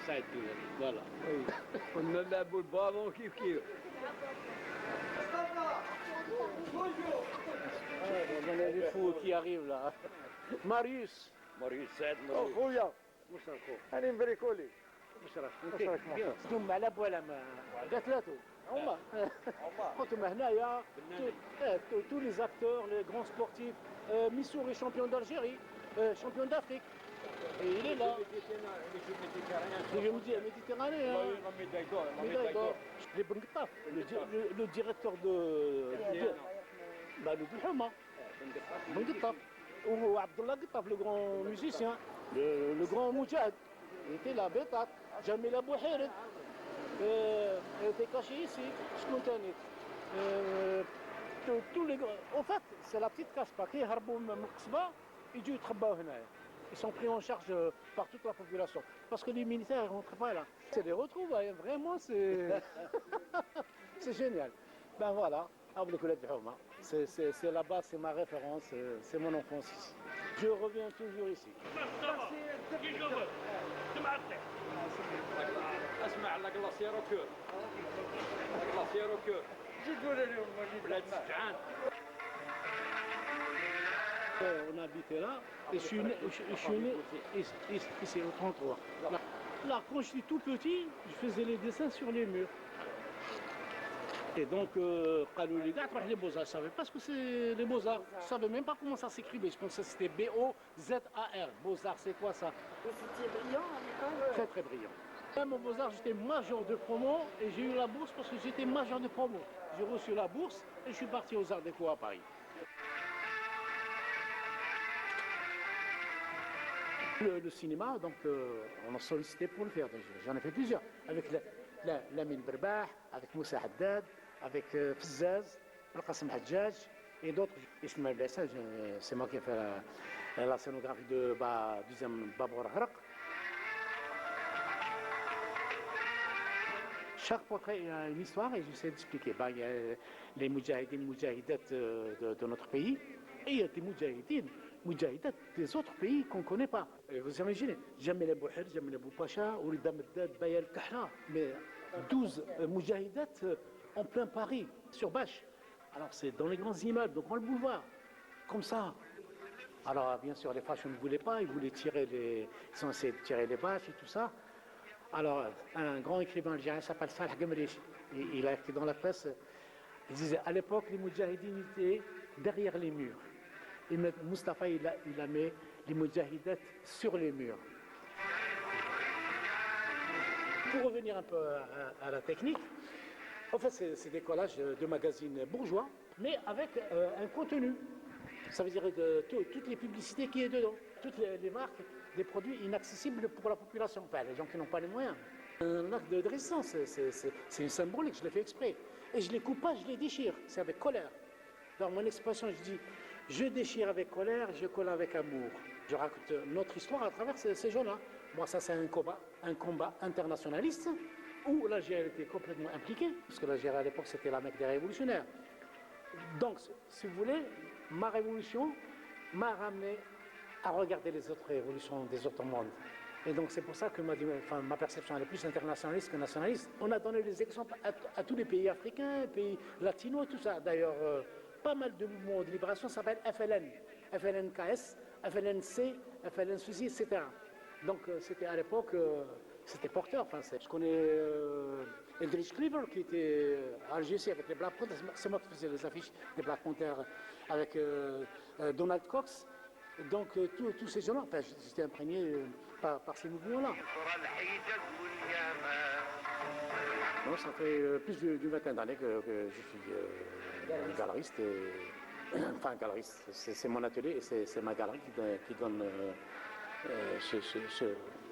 Saïd Gellal. Voilà. On a la boule ballon كيف كيف. On a des fous qui arrivent là. Marius. مريض سعد Oh, مريض. خويا. أنا مبريكولي. واش راك انتم على بوالا ما كاع ثلاثه هما انتم هنايا tous les acteurs les grands sportifs Missouri champion d'Algérie champion d'Afrique et il est là les méditerranéens médaille d'or les Benguetaf le directeur de le Bouhouma Benguetaf ou Abdullah Guetaf le grand musicien le grand Moujahid il était là Betat Jamil Abou Hired était caché ici شكون تاني tous les grands en fait c'est la petite cache-pas qui يهربوا من القصبة يجوا يتخباو هنايا ils sont pris en charge par toute la population parce que les militaires ne rentrent pas là c'est des retrouvailles vraiment c'est génial ben voilà c'est là-bas c'est ma référence c'est mon enfance ici je reviens toujours ici اسمع لا كلاسير وكور. لا كلاسير وكور. جي تقول لهم بلاد سجعان. On habitait là et je suis né ici au 33. Là, quand j'étais tout petit, je faisais les dessins sur les murs. Et donc, les gars, les Beaux-Arts, je ne savais pas ce que c'est les Beaux-Arts. Je ne savais même pas comment ça s'écrivait. Je pensais que c'était B-O-Z-A-R. Beaux-Arts, c'est quoi ça? C'était brillant à l'école. Très très brillant. Même au Beaux-Arts, j'étais major de promo et j'ai eu la bourse parce que j'étais major de promo. J'ai reçu la bourse et je suis parti aux Arts Déco à Paris. Le cinéma, donc on a sollicité pour le faire. J'en ai fait plusieurs. Avec Lamine Berbah, avec Moussa Haddad, avec Fizzaz, Al-Qasim Hadjaj et d'autres. Ismaël Blessa, c'est moi qui ai fait la scénographie de deuxième Babour Haraq. Chaque portrait a une histoire et j'essaie d'expliquer. Il y a les moudjahidines, moudjahidates de notre pays et il y a des moudjahidates des autres pays qu'on ne connaît pas. Et vous imaginez, Jamil Abou Hir, Jamil Abou Pacha, Oulida Meddad, Bayal Kahla, mais 12 moudjahidates en plein Paris, sur Bâche. Alors c'est dans les grands immeubles, dans le boulevard, comme ça. Alors bien sûr, les fachos ne voulaient pas, ils voulaient ils ont essayé de tirer les bâches et tout ça. Alors, un grand écrivain algérien s'appelle Salah Gemriche. Il a écrit dans la presse, il disait à l'époque, les moudjahidines étaient derrière les murs. Et Mustapha, il a mis les moudjahidettes sur les murs. Pour revenir un peu à la technique, en fait, c'est des collages de magazines bourgeois, mais avec un contenu. Ça veut dire que toutes les publicités qui est dedans, toutes les marques, des produits inaccessibles pour la population, enfin les gens qui n'ont pas les moyens. Un acte de résistance, c'est une symbolique, je l'ai fait exprès. Et je les coupe pas, je les déchire, c'est avec colère. Dans mon expression, je dis, je déchire avec colère, je colle avec amour. Je raconte notre histoire à travers ces gens-là. Moi, ça c'est un combat internationaliste où l'Algérie était complètement impliquée, parce que l'Algérie à l'époque c'était la Mecque des révolutionnaires. Donc, si vous voulez, ma révolution m'a ramené à regarder les autres révolutions des autres mondes. Et donc c'est pour ça que ma perception elle est plus internationaliste que nationaliste. On a donné des exemples à tous les pays africains, pays latinos, tout ça. D'ailleurs, pas mal de mouvements de libération s'appellent FLN, FLNKS, FLNC, FLN ceci, etc. Donc c'était à l'époque, c'était porteur. Enfin, je connais Eldridge Cleaver qui était à Alger avec les Black Panthers. C'est moi qui faisais les affiches des Black Panthers avec Donald Cox. Donc tous ces gens-là, enfin, j'étais imprégné par ces mouvements-là. Bon, ça fait plus d'une vingtaine d'années que je suis galeriste. Enfin, galeriste, c'est mon atelier et c'est ma galerie qui donne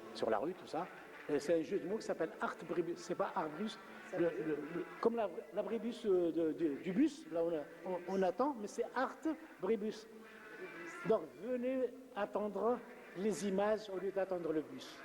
sur la rue, tout ça. C'est un jeu de mots qui s'appelle Artbribus. C'est pas Artbribus, comme l'abribus du bus, là on attend, mais c'est Artbribus. Donc venez attendre les images au lieu d'attendre le bus.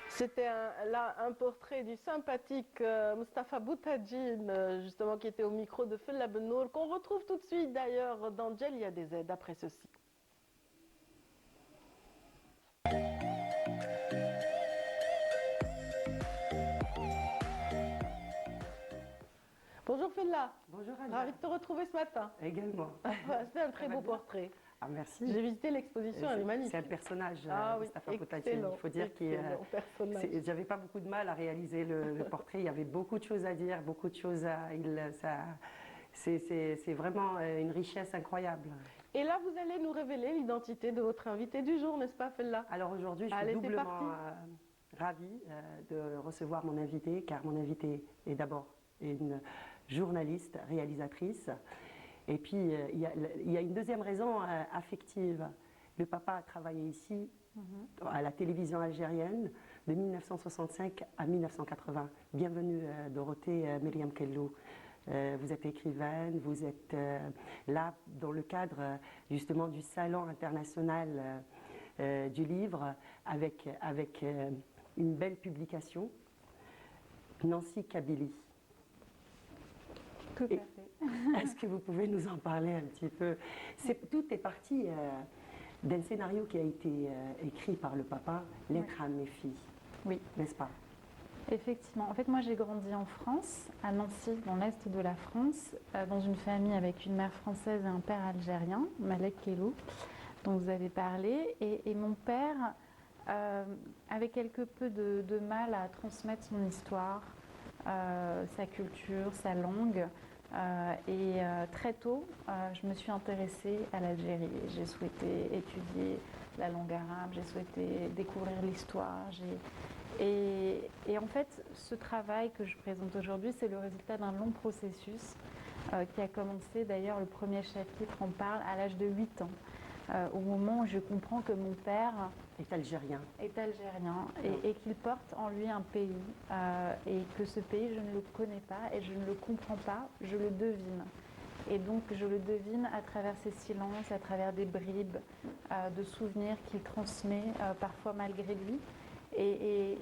C'était là un portrait du sympathique Mustapha Boutadjine, justement qui était au micro de Fella Benour, qu'on retrouve tout de suite d'ailleurs dans Djel, il y a des aides après ceci. Bonjour Fella. Bonjour Anna. Ravi de te retrouver ce matin. Également. C'était un très beau portrait. Ah, merci. J'ai visité l'exposition, elle est magnifique. C'est un personnage, Mustapha Boutadjine. Il faut dire que j'avais pas beaucoup de mal à réaliser le portrait. Il y avait beaucoup de choses à dire, beaucoup de choses à... C'est vraiment une richesse incroyable. Et là, vous allez nous révéler l'identité de votre invité du jour, n'est-ce pas, Fella? Alors aujourd'hui, je suis doublement ravie de recevoir mon invité, car mon invité est d'abord une journaliste, réalisatrice. Et puis, il y a une deuxième raison affective. Le papa a travaillé ici, à la télévision algérienne, de 1965 à 1980. Bienvenue, Dorothée Myriam Kellou. Vous êtes écrivaine, vous êtes là dans le cadre justement du Salon international du livre, avec une belle publication, Nancy Kabylie. Tout à fait. Est-ce que vous pouvez nous en parler un petit peu? Tout est parti d'un scénario qui a été écrit par le papa, Lettre à mes filles. Oui. N'est-ce pas? Effectivement. En fait, moi, j'ai grandi en France, à Nancy, dans l'est de la France, dans une famille avec une mère française et un père algérien, Malek Kellou, dont vous avez parlé. Et mon père avait quelque peu de mal à transmettre son histoire, sa culture, sa langue. Très tôt, je me suis intéressée à l'Algérie. J'ai souhaité étudier la langue arabe, j'ai souhaité découvrir l'histoire. Et en fait, ce travail que je présente aujourd'hui, c'est le résultat d'un long processus qui a commencé, d'ailleurs, le premier chapitre en parle à l'âge de 8 ans, au moment où je comprends que mon père est algérien, et qu'il porte en lui un pays, et que ce pays, je ne le connais pas et je ne le comprends pas, je le devine. Et donc, je le devine à travers ses silences, à travers des bribes de souvenirs qu'il transmet, parfois malgré lui. Et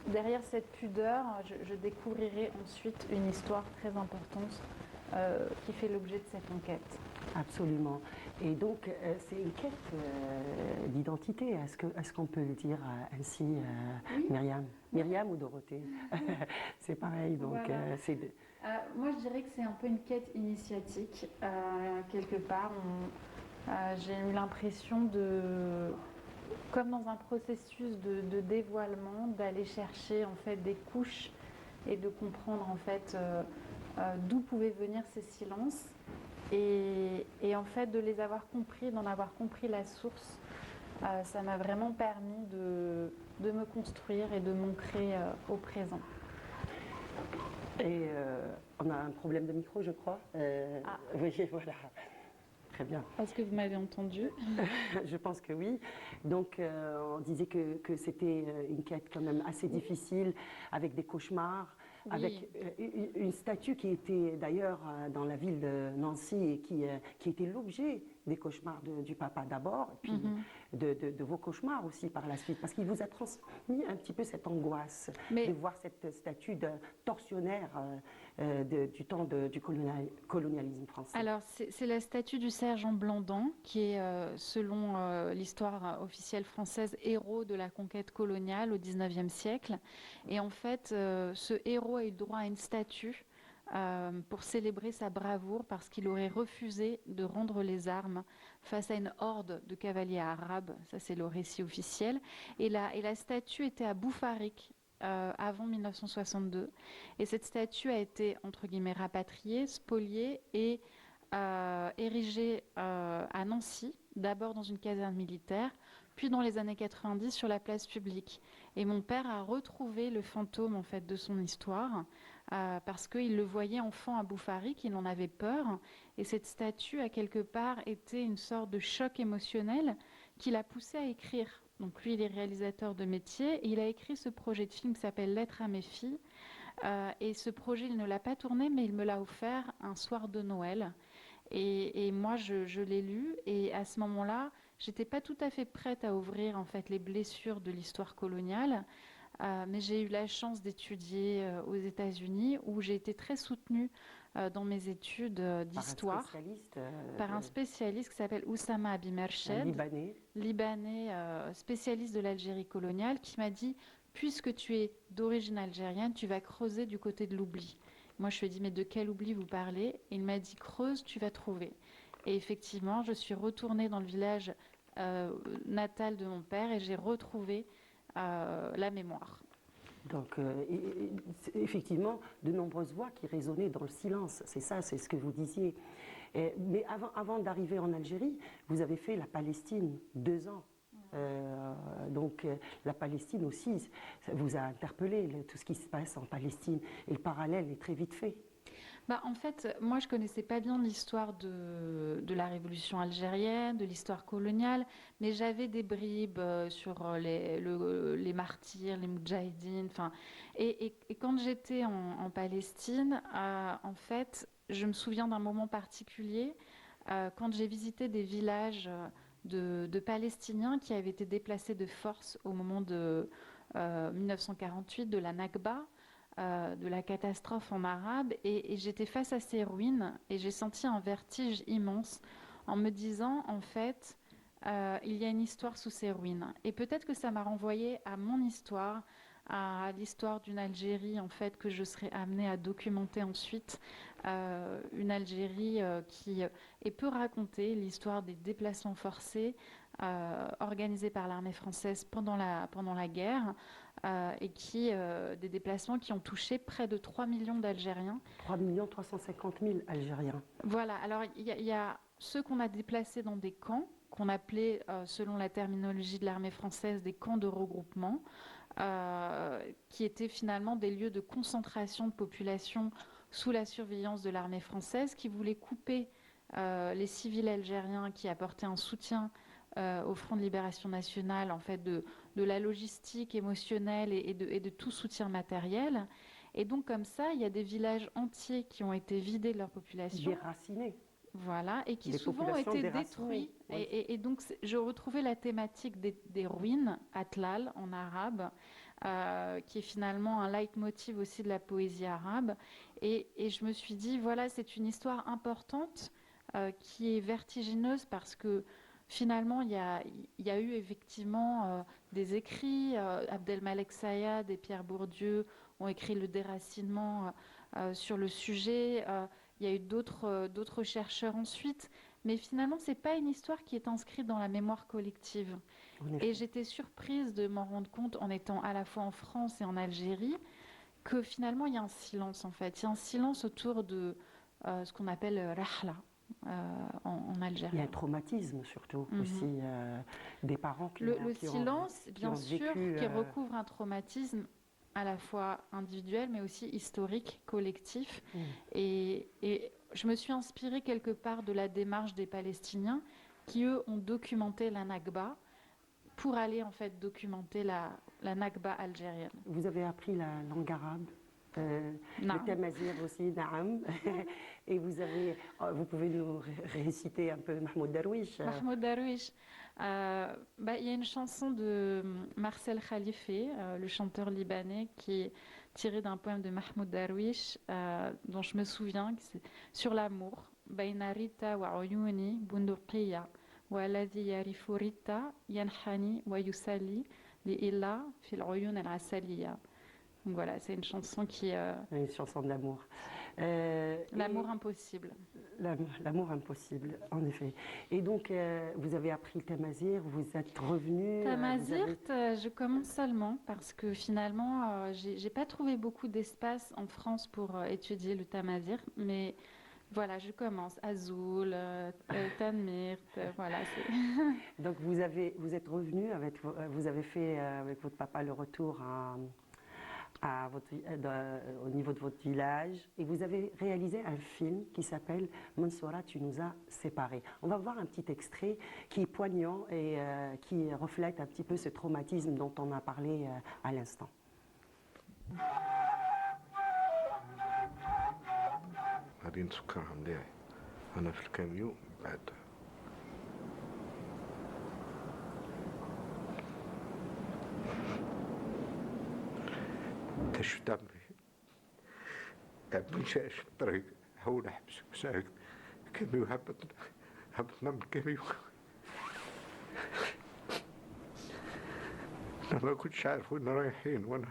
derrière cette pudeur, je découvrirai ensuite une histoire très importante qui fait l'objet de cette enquête. Absolument. Et donc, c'est une quête d'identité, est-ce qu'on peut le dire ainsi, oui. Myriam ou Dorothée? C'est pareil, donc voilà. Moi, je dirais que c'est un peu une quête initiatique, quelque part. J'ai eu l'impression comme dans un processus de dévoilement, d'aller chercher en fait des couches et de comprendre en fait d'où pouvaient venir ces silences et en fait de les avoir compris, d'en avoir compris la source. Ça m'a vraiment permis de me construire et de m'ancrer au présent. Et on a un problème de micro, je crois. Oui, voilà. Très bien. Est-ce que vous m'avez entendu? Je pense que oui. Donc, on disait que c'était une quête quand même assez difficile, avec des cauchemars, avec une statue qui était d'ailleurs dans la ville de Nancy et qui était l'objet des cauchemars du papa d'abord, et puis de vos cauchemars aussi par la suite, parce qu'il vous a transmis un petit peu cette angoisse de voir cette statue de tortionnaire du temps du colonialisme français. Alors, c'est la statue du sergent Blandan, qui est, selon l'histoire officielle française, héros de la conquête coloniale au XIXe siècle. Et en fait, ce héros a eu droit à une statue pour célébrer sa bravoure parce qu'il aurait refusé de rendre les armes face à une horde de cavaliers arabes. Ça, c'est le récit officiel. Et la statue était à Boufarik avant 1962. Et cette statue a été, entre guillemets, rapatriée, spoliée et érigée à Nancy, d'abord dans une caserne militaire, puis dans les années 90 sur la place publique. Et mon père a retrouvé le fantôme en fait de son histoire parce qu'il le voyait enfant à Boufarik, il en avait peur. Et cette statue a quelque part été une sorte de choc émotionnel qui l'a poussé à écrire. Donc lui, il est réalisateur de métier et il a écrit ce projet de film qui s'appelle Lettre à mes filles. Et ce projet, il ne l'a pas tourné, mais il me l'a offert un soir de Noël. Et moi, je l'ai lu et à ce moment-là, j'étais pas tout à fait prête à ouvrir en fait les blessures de l'histoire coloniale, mais j'ai eu la chance d'étudier aux États-Unis où j'ai été très soutenue dans mes études d'histoire par un spécialiste qui s'appelle Oussama Abimershed, libanais spécialiste de l'Algérie coloniale, qui m'a dit puisque tu es d'origine algérienne, tu vas creuser du côté de l'oubli. Moi, je lui ai dit mais de quel oubli vous parlez? Et il m'a dit creuse, tu vas trouver. Et effectivement, je suis retournée dans le village natal de mon père et j'ai retrouvé la mémoire. Donc, effectivement, de nombreuses voix qui résonnaient dans le silence, c'est ça, c'est ce que vous disiez. Mais avant d'arriver en Algérie, vous avez fait la Palestine 2 ans. Donc la Palestine aussi, ça vous a interpellé, tout ce qui se passe en Palestine. Et le parallèle est très vite fait. En fait, moi, je ne connaissais pas bien l'histoire de la révolution algérienne, de l'histoire coloniale, mais j'avais des bribes sur les martyrs, les moudjahidines. Et quand j'étais en Palestine, en fait, je me souviens d'un moment particulier, quand j'ai visité des villages de Palestiniens qui avaient été déplacés de force au moment de 1948, de la Nakba, de la catastrophe en arabe, et j'étais face à ces ruines et j'ai senti un vertige immense en me disant en fait il y a une histoire sous ces ruines, et peut-être que ça m'a renvoyé à mon histoire, à l'histoire d'une Algérie en fait que je serais amenée à documenter ensuite, une Algérie qui peut raconter l'histoire des déplacements forcés organisés par l'armée française pendant la guerre, et des déplacements qui ont touché près de 3 millions d'Algériens. 3 350 000 Algériens. Voilà, alors il y a ceux qu'on a déplacés dans des camps, qu'on appelait, selon la terminologie de l'armée française, des camps de regroupement, qui étaient finalement des lieux de concentration de population sous la surveillance de l'armée française, qui voulait couper les civils algériens qui apportaient un soutien au Front de Libération Nationale, en fait, de la logistique émotionnelle et de tout soutien matériel. Et donc, comme ça, il y a des villages entiers qui ont été vidés de leur population. Déracinés. Voilà, et qui souvent ont été détruits. Oui. Et donc, je retrouvais la thématique des ruines, Atlal en arabe, qui est finalement un leitmotiv aussi de la poésie arabe. Et je me suis dit, voilà, c'est une histoire importante qui est vertigineuse parce que finalement, il y a eu effectivement des écrits. Abdelmalek Sayad et Pierre Bourdieu ont écrit Le déracinement sur le sujet. Il y a eu d'autres chercheurs ensuite. Mais finalement, ce n'est pas une histoire qui est inscrite dans la mémoire collective. Et j'étais surprise de m'en rendre compte en étant à la fois en France et en Algérie que finalement, il y a un silence en fait. Il y a un silence autour de ce qu'on appelle Rahla. En Algérie. Il y a un traumatisme surtout aussi des parents qui le qui silence, ont bien sûr, vécu, qui recouvre un traumatisme à la fois individuel mais aussi historique, collectif. Et je me suis inspirée quelque part de la démarche des Palestiniens qui, eux, ont documenté la Nakba pour aller en fait documenter la Nakba algérienne. Vous avez appris la langue arabe? le Tamazir aussi, Naam. Et vous pouvez nous réciter un peu Mahmoud Darwish. Mahmoud Darwish. Il y a une chanson de Marcel Khalife, le chanteur libanais, qui est tirée d'un poème de Mahmoud Darwish, dont je me souviens, c'est sur l'amour. Bayna Rita wa uyuni bunduqiya wa alladhi yarifu Rita yanhani wa yusali li illa fil uyun al-asaliya. Donc voilà, c'est une chanson qui... Une chanson d'amour. L'amour impossible. L'amour impossible, en effet. Et donc, vous avez appris le Tamazir, vous êtes revenu... Tamazir, je commence seulement parce que finalement, j'ai pas trouvé beaucoup d'espace en France pour étudier le Tamazir, mais voilà, je commence. Azul, Tanmirt, voilà. Donc, vous êtes revenu, vous avez fait avec votre papa le retour au niveau de votre village, et vous avez réalisé un film qui s'appelle Mansoura, tu nous as séparés. On va voir un petit extrait qui est poignant et qui reflète un petit peu ce traumatisme dont on a parlé à l'instant. غادي نسكرها مليح انا في الكاميو بعد شفت عمري مشاش في الطريق حاول حبس مساك الكاميو هبطنا من الكاميو انا ما كنتش عارف وين رايحين وانا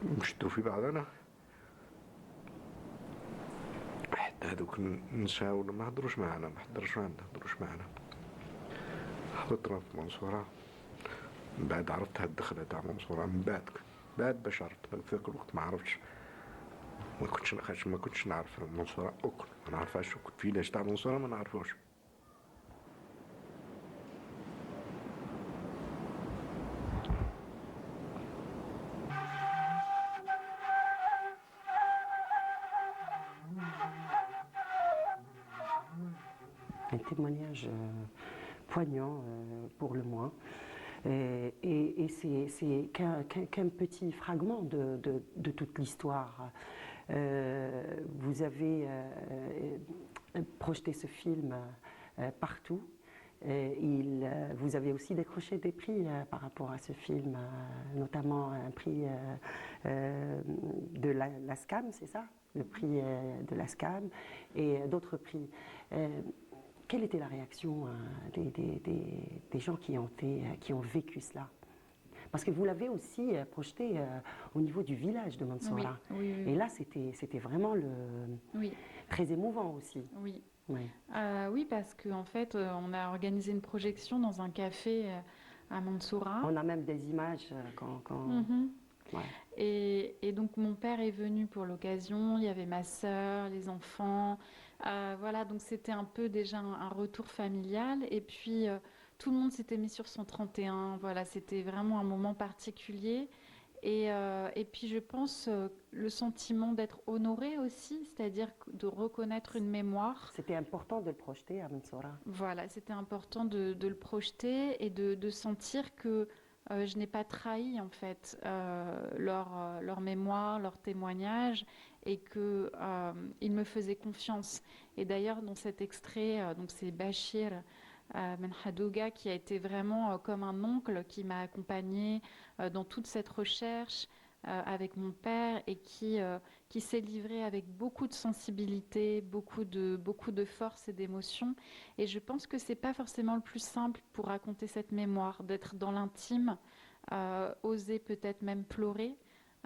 مشدو في بعضنا حتى هذوك النساء ولا ما هضروش معنا هبطنا في منصورة من بعد عرفت هاد الدخلة تاع منصورة من بعد باش عرفت في ذاك الوقت ما عرفتش ما كنتش نعرف منصورة أكل ما نعرفهاش أكل فيلاج تاع منصورة ما نعرفوش Un témoignage poignant pour le moins. Et c'est qu'un petit fragment de toute l'histoire. Vous avez projeté ce film partout. Vous avez aussi décroché des prix par rapport à ce film, notamment un prix de l'ASCAM, c'est ça? Le prix de l'ASCAM et d'autres prix. Quelle était la réaction des gens qui ont vécu cela? Parce que vous l'avez aussi projeté au niveau du village de Mansoura. Oui. Et là, c'était vraiment très émouvant aussi. Oui. Oui. Oui, parce qu'en fait, on a organisé une projection dans un café à Mansoura. On a même des images quand... Ouais. Et donc mon père est venu pour l'occasion, il y avait ma sœur, les enfants, voilà, donc c'était un peu déjà un retour familial, et puis tout le monde s'était mis sur son 31, voilà, c'était vraiment un moment particulier, et puis je pense le sentiment d'être honoré aussi, c'est-à-dire de reconnaître une mémoire. C'était important de le projeter à Mansoura. Voilà, c'était important de le projeter et de sentir que je n'ai pas trahi en fait leur mémoire, leur témoignage, et qu'ils me faisaient confiance. Et d'ailleurs dans cet extrait, donc c'est Bachir Menhadouga qui a été vraiment comme un oncle qui m'a accompagnée dans toute cette recherche avec mon père, et qui s'est livré avec beaucoup de sensibilité, beaucoup de force et d'émotion. Et je pense que c'est pas forcément le plus simple pour raconter cette mémoire, d'être dans l'intime, oser peut-être même pleurer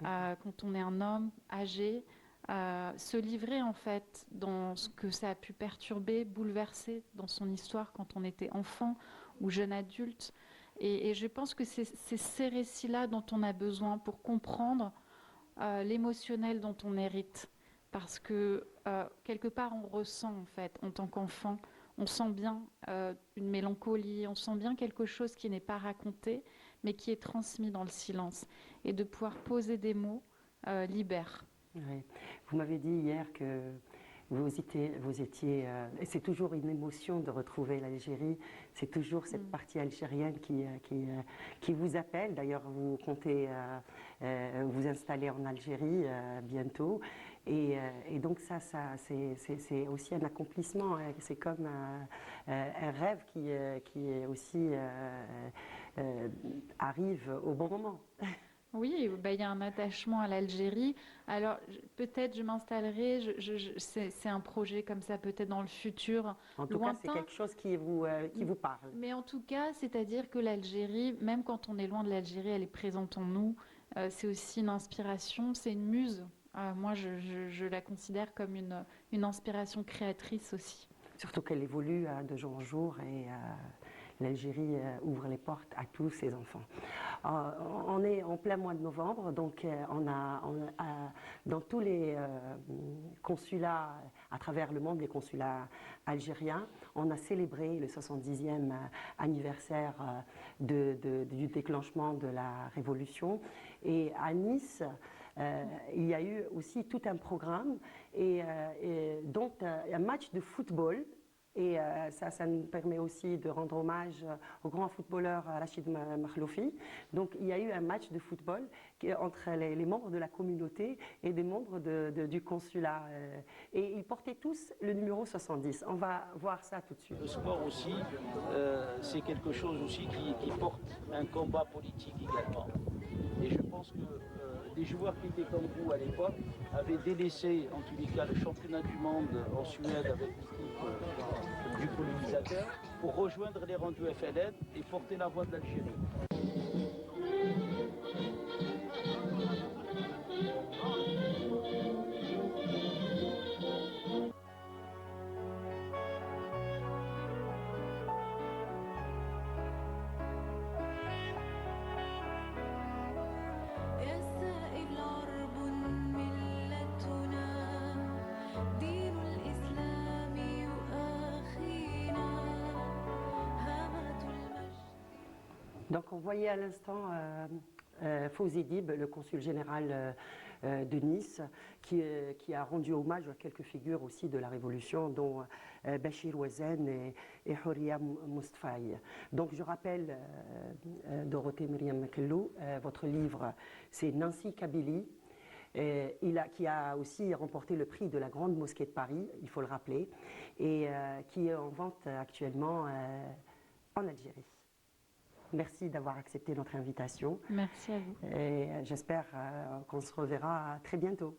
quand on est un homme âgé, se livrer en fait dans ce que ça a pu perturber, bouleverser dans son histoire quand on était enfant ou jeune adulte. Et je pense que c'est ces récits-là dont on a besoin pour comprendre l'émotionnel dont on hérite. Parce que quelque part, on ressent en fait, en tant qu'enfant, on sent bien une mélancolie, on sent bien quelque chose qui n'est pas raconté, mais qui est transmis dans le silence. Et de pouvoir poser des mots libère. Oui. Vous m'avez dit hier que et c'est toujours une émotion de retrouver l'Algérie. C'est toujours cette partie algérienne qui vous appelle. D'ailleurs, vous comptez vous installer en Algérie bientôt. Et donc ça c'est aussi un accomplissement. C'est comme un rêve qui est aussi arrive au bon moment. Oui, il y a un attachement à l'Algérie. Alors, peut-être je m'installerai, c'est un projet comme ça, peut-être dans le futur En tout cas, c'est quelque chose qui vous parle. Mais en tout cas, c'est-à-dire que l'Algérie, même quand on est loin de l'Algérie, elle est présente en nous. C'est aussi une inspiration, c'est une muse. Moi, je la considère comme une inspiration créatrice aussi. Surtout qu'elle évolue de jour en jour et l'Algérie ouvre les portes à tous ses enfants. On est en plein mois de novembre, donc dans tous les consulats à travers le monde, les consulats algériens, on a célébré le 70e anniversaire du déclenchement de la Révolution. Et à Nice, il y a eu aussi tout un programme et donc un match de football. Et ça nous permet aussi de rendre hommage au grand footballeur Rachid Makhloufi. Donc il y a eu un match de football entre les membres de la communauté et des membres du consulat. Et ils portaient tous le numéro 70. On va voir ça tout de suite. Le sport aussi, c'est quelque chose aussi qui porte un combat politique également. Et je pense que des joueurs qui étaient comme vous à l'époque avaient délaissé en tous les cas le championnat du monde en Suède avec l'équipe du colonisateur pour rejoindre les rangs du FLN et porter la voix de l'Algérie. Donc on voyait à l'instant Fawzi Dib, le consul général de Nice, qui a rendu hommage à quelques figures aussi de la Révolution, dont Bachir Ouazen et Houria Moustfaï. Donc je rappelle, Dorothée Myriam Makellou, votre livre, c'est Nancy Kabylie, qui a aussi remporté le prix de la Grande Mosquée de Paris, il faut le rappeler, et qui est en vente actuellement en Algérie. Merci d'avoir accepté notre invitation. Merci à vous. Et j'espère qu'on se reverra très bientôt.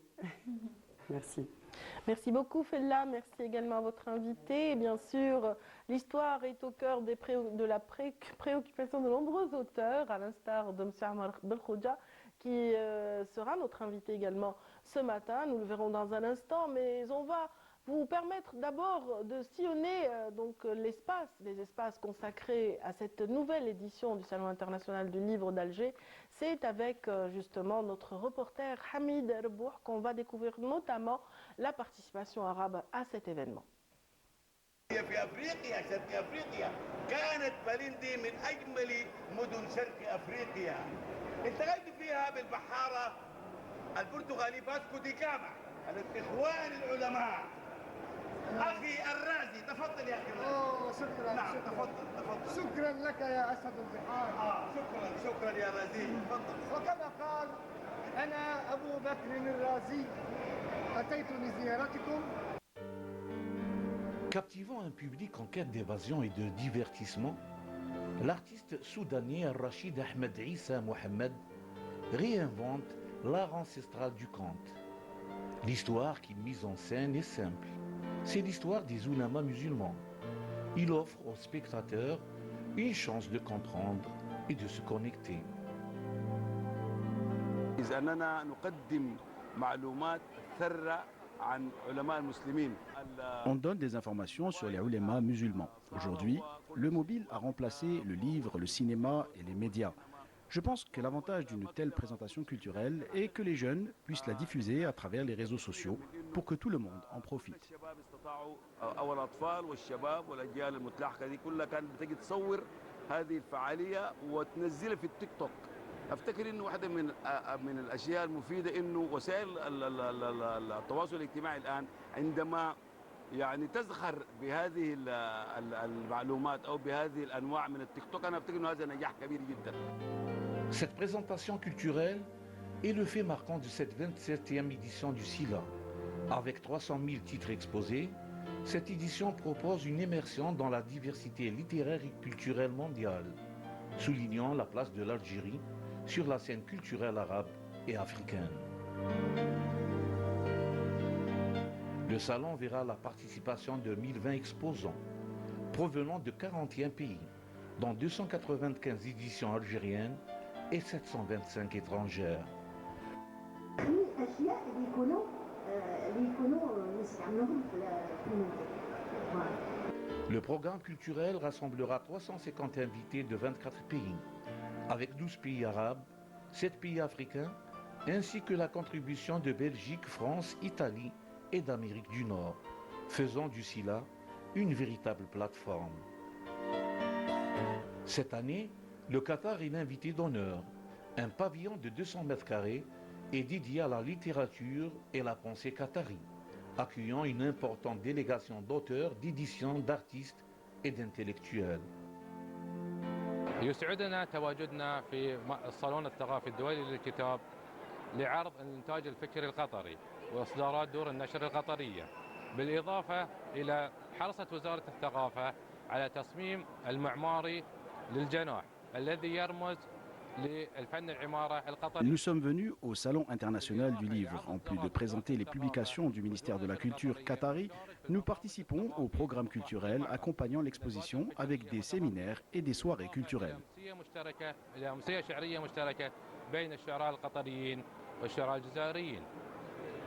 Merci. Merci beaucoup Fella, merci également à votre invité. Et bien sûr, l'histoire est au cœur de la préoccupation de nombreux auteurs, à l'instar de M. Amar Belkhodja, qui sera notre invité également ce matin. Nous le verrons dans un instant, mais on va vous permettre d'abord de sillonner les espaces consacrés à cette nouvelle édition du Salon international du livre d'Alger. C'est avec justement notre reporter Hamid Rebouh qu'on va découvrir notamment la participation arabe à cet événement. في افريقيا شرق افريقيا كانت بلندي من اجمل مدن شرق افريقيا التقيت فيها بالبحاره البرتغالي فاسكو دي جاما الاخوان العلماء اخي الرازي تفضل يا اخي الرازي شكرا نعم شكرا تفضل شكرا لك يا اسد البحار شكرا يا رازي تفضل وكما قال انا ابو بكر الرازي اتيت لزيارتكم. Captivant un public en quête d'évasion et de divertissement, l'artiste soudanais Rachid Ahmed Issa Mohamed réinvente l'art ancestral du conte. L'histoire qu'il mise en scène est simple. C'est l'histoire des oulémas musulmans. Il offre aux spectateurs une chance de comprendre et de se connecter. أننا نقدم معلومات ثرة عن علماء المسلمين. On donne des informations sur les ulémas musulmans. Aujourd'hui, le mobile a remplacé le livre, le cinéma et les médias. Je pense que l'avantage d'une telle présentation culturelle est que les jeunes puissent la diffuser à travers les réseaux sociaux pour que tout le monde en profite. افتكر انه واحده من الاشياء المفيده انه وسائل التواصل الاجتماعي الان عندما يعني تزخر بهذه المعلومات أو بهذه الأنواع من التيك توك أنا أفتكر أنه هذا نجاح كبير جدا. Cette présentation culturelle est le fait marquant de cette 27e édition du SILA. Avec 300 000 titres exposés, cette édition propose une immersion dans la diversité littéraire et culturelle mondiale, soulignant la place de l'Algérie sur la scène culturelle arabe et africaine. Le salon verra la participation de 1020 exposants, provenant de 41 pays, dont 295 éditions algériennes et 725 étrangères. Le programme culturel rassemblera 350 invités de 24 pays, avec 12 pays arabes, 7 pays africains, ainsi que la contribution de Belgique, France, Italie et d'Amérique du Nord, faisant du SILA une véritable plateforme. Cette année, le Qatar est l'invité d'honneur. Un pavillon de 200 mètres carrés est dédié à la littérature et la pensée qatari, accueillant une importante délégation d'auteurs, d'éditions, d'artistes et d'intellectuels. يسعدنا تواجدنا في الصالون الثقافي الدولي للكتاب لعرض الإنتاج الفكري القطري وإصدارات دور النشر القطرية، بالإضافة إلى حرصت وزارة الثقافة على تصميم المعماري للجناح الذي يرمز للفن العمارة القطري. Nous sommes venus au Salon international du livre. En plus de présenter les publications du ministère de la Culture qatari, nous participons au programme culturel accompagnant l'exposition avec des séminaires et des soirées culturelles. أمسية شعرية مشتركة بين الشعراء القطريين والشعراء الجزائريين،